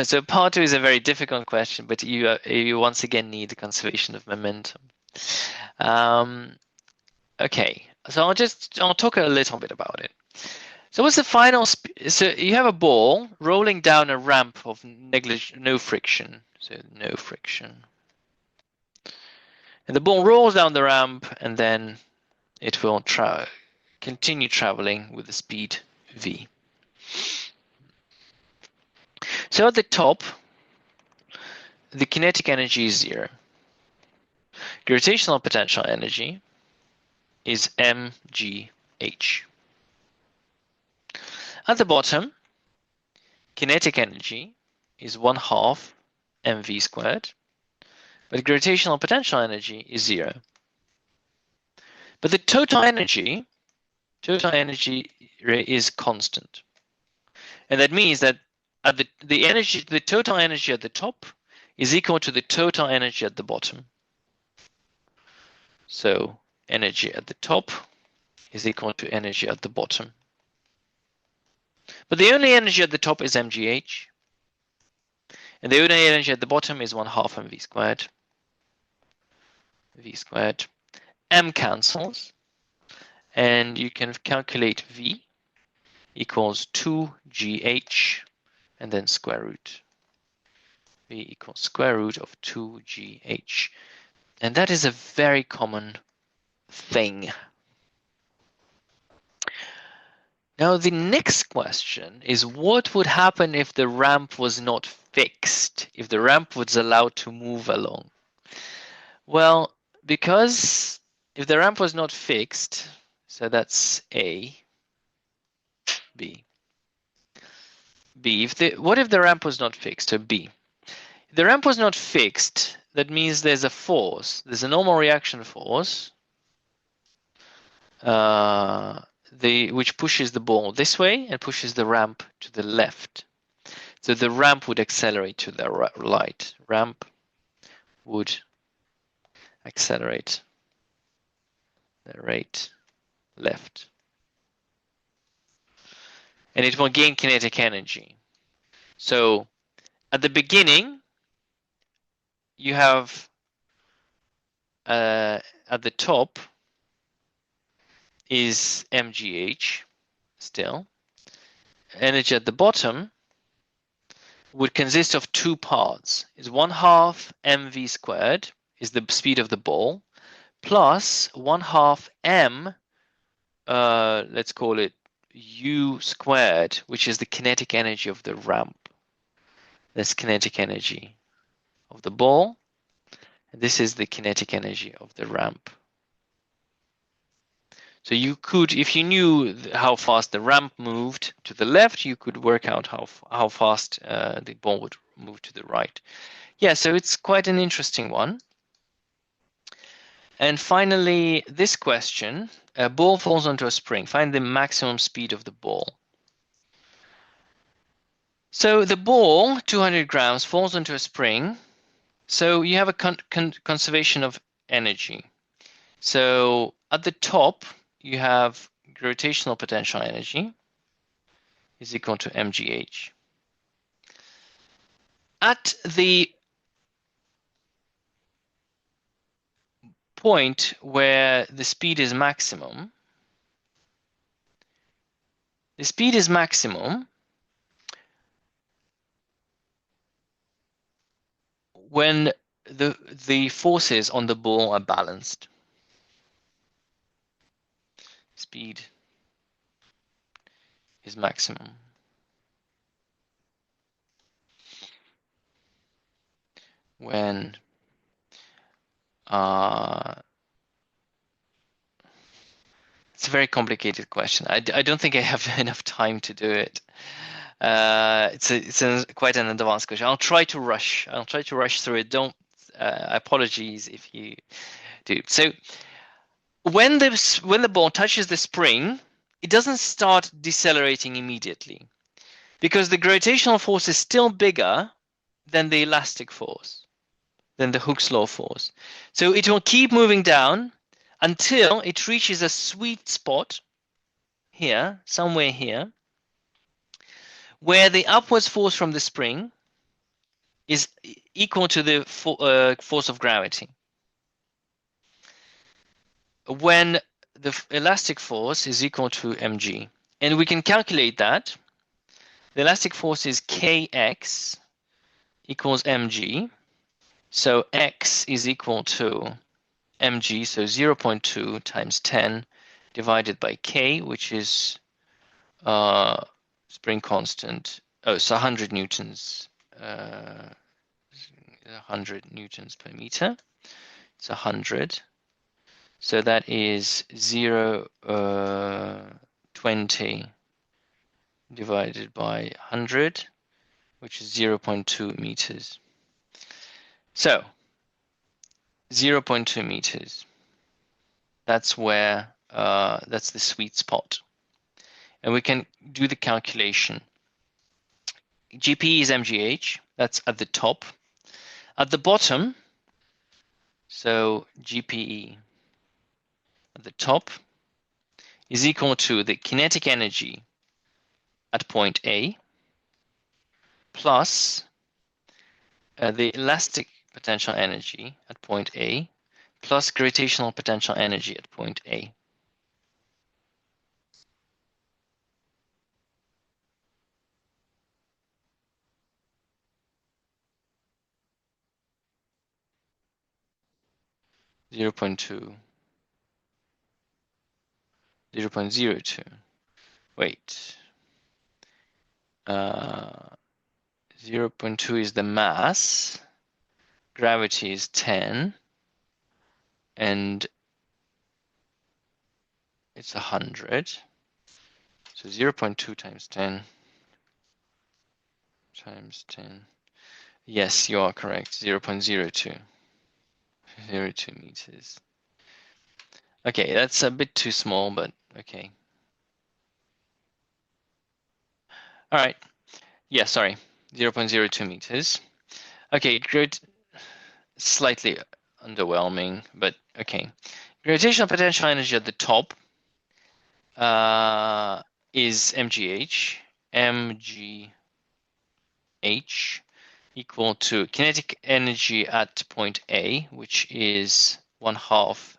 So part 2 is a very difficult question, but you once again need the conservation of momentum. Okay, so I'll talk a little bit about it. So what's the final? So you have a ball rolling down a ramp of no friction. So no friction. And the ball rolls down the ramp, and then it will continue traveling with the speed v. So at the top, the kinetic energy is 0. Gravitational potential energy is mg H. At the bottom, kinetic energy is 1/2 mv squared, but gravitational potential energy is 0. But the total energy is constant. And that means that at the total energy at the top is equal to the total energy at the bottom. So energy at the top is equal to energy at the bottom. But the only energy at the top is mgh, and the only energy at the bottom is 1/2 mv squared. V squared. M cancels, and you can calculate V equals 2gh, and then square root. V equals square root of 2gh. And that is a very common thing. Now, the next question is, what would happen if the ramp was not fixed, if the ramp was allowed to move along? Well, because if the ramp was not fixed, so that's A, B. B, what if the ramp was not fixed? So B. If the ramp was not fixed, that means there's a force, there's a normal reaction force, which pushes the ball this way and pushes the ramp to the left. So the ramp would accelerate to the right. Ramp would accelerate the right, left. And it will gain kinetic energy. So at the beginning, you have at the top is mgh still. Energy at the bottom would consist of two parts. Is 1/2 mv squared is the speed of the ball, plus 1/2 m, let's call it u squared, which is the kinetic energy of the ramp. That's kinetic energy of the ball, and this is the kinetic energy of the ramp. So you could, if you knew how fast the ramp moved to the left, you could work out how fast the ball would move to the right. Yeah, so it's quite an interesting one. And finally, this question, a ball falls onto a spring. Find the maximum speed of the ball. So the ball, 200 grams, falls onto a spring. So you have a conservation of energy. So at the top, you have gravitational potential energy is equal to mgh. At the point where the speed is maximum, when the forces on the ball are balanced. Speed is maximum when it's a very complicated question. I don't think I have enough time to do it. It's quite an advanced question. I'll try to rush through it. Don't apologies if you do. So when the ball touches the spring, it doesn't start decelerating immediately, because the gravitational force is still bigger than the elastic force, than the Hooke's law force. So it will keep moving down until it reaches a sweet spot here, somewhere here, where the upwards force from the spring is equal to the force of gravity. When the elastic force is equal to mg. And we can calculate that. The elastic force is kx equals mg. So x is equal to mg, so 0.2 times 10 divided by k, which is spring constant. Oh, so 100 newtons. 100 newtons per meter. It's 100 So that is 0.20 divided by 100, which is 0.2 meters. So 0.2 meters. That's where that's the sweet spot, and we can do the calculation. GPE is mgh. That's at the top. At the bottom, so GPE at the top is equal to the kinetic energy at point A plus the elastic potential energy at point A plus gravitational potential energy at point A. Zero point 0.02. Wait. 0.2 is the mass. Gravity is 10. And it's 100. So 0.2 times 10 times 10. Yes, you are correct. 0.02. 0.02 meters. Okay, that's a bit too small, but okay. All right. Yeah, sorry. 0.02 meters. Okay, good. Slightly underwhelming, but okay. Gravitational potential energy at the top is mgh. mgh equal to kinetic energy at point A, which is 1/2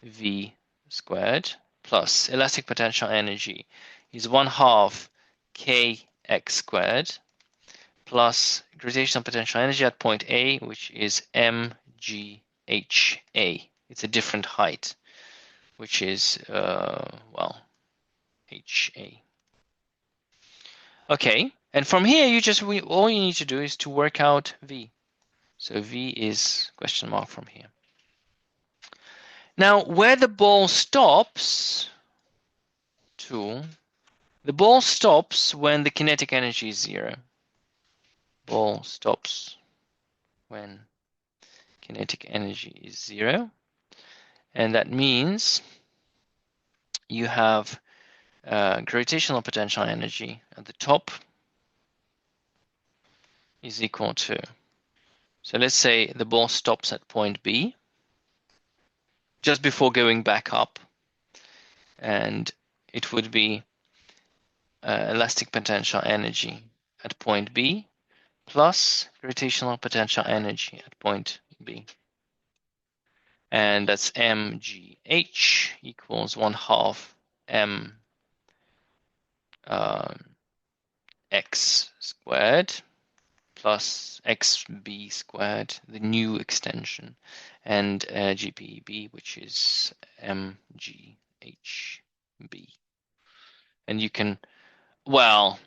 mv squared, plus elastic potential energy is 1/2 kx squared, plus gravitational potential energy at point A, which is mgha. It's a different height, which is, well, ha. Okay, and from here, all you need to do is to work out v. So v is question mark from here. Now, where the ball stops, the ball stops when the kinetic energy is 0. Ball stops when kinetic energy is 0. And that means you have gravitational potential energy at the top is equal to, so let's say the ball stops at point B just before going back up, and it would be elastic potential energy at point B plus gravitational potential energy at point B. And that's mgh equals 1/2 m x squared plus xb squared, the new extension, and GPEB, which is mghb. And you can, well,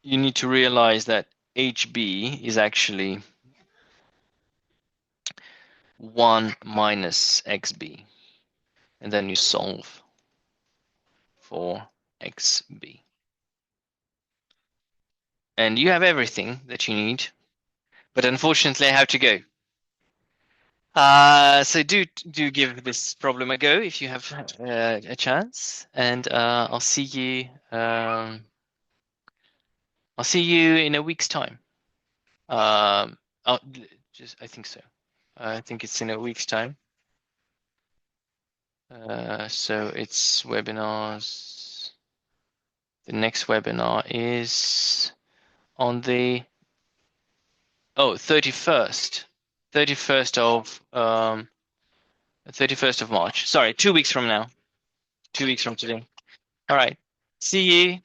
you need to realize that HB is actually 1 minus xb, and then you solve for xb. And you have everything that you need, but unfortunately I have to go. So do give this problem a go if you have a chance, and I'll see you. I'll see you in a week's time. I think so. I think it's in a week's time. So it's webinars. The next webinar is on the 31st. 31st of March. Sorry, 2 weeks from now. 2 weeks from today. All right. See you.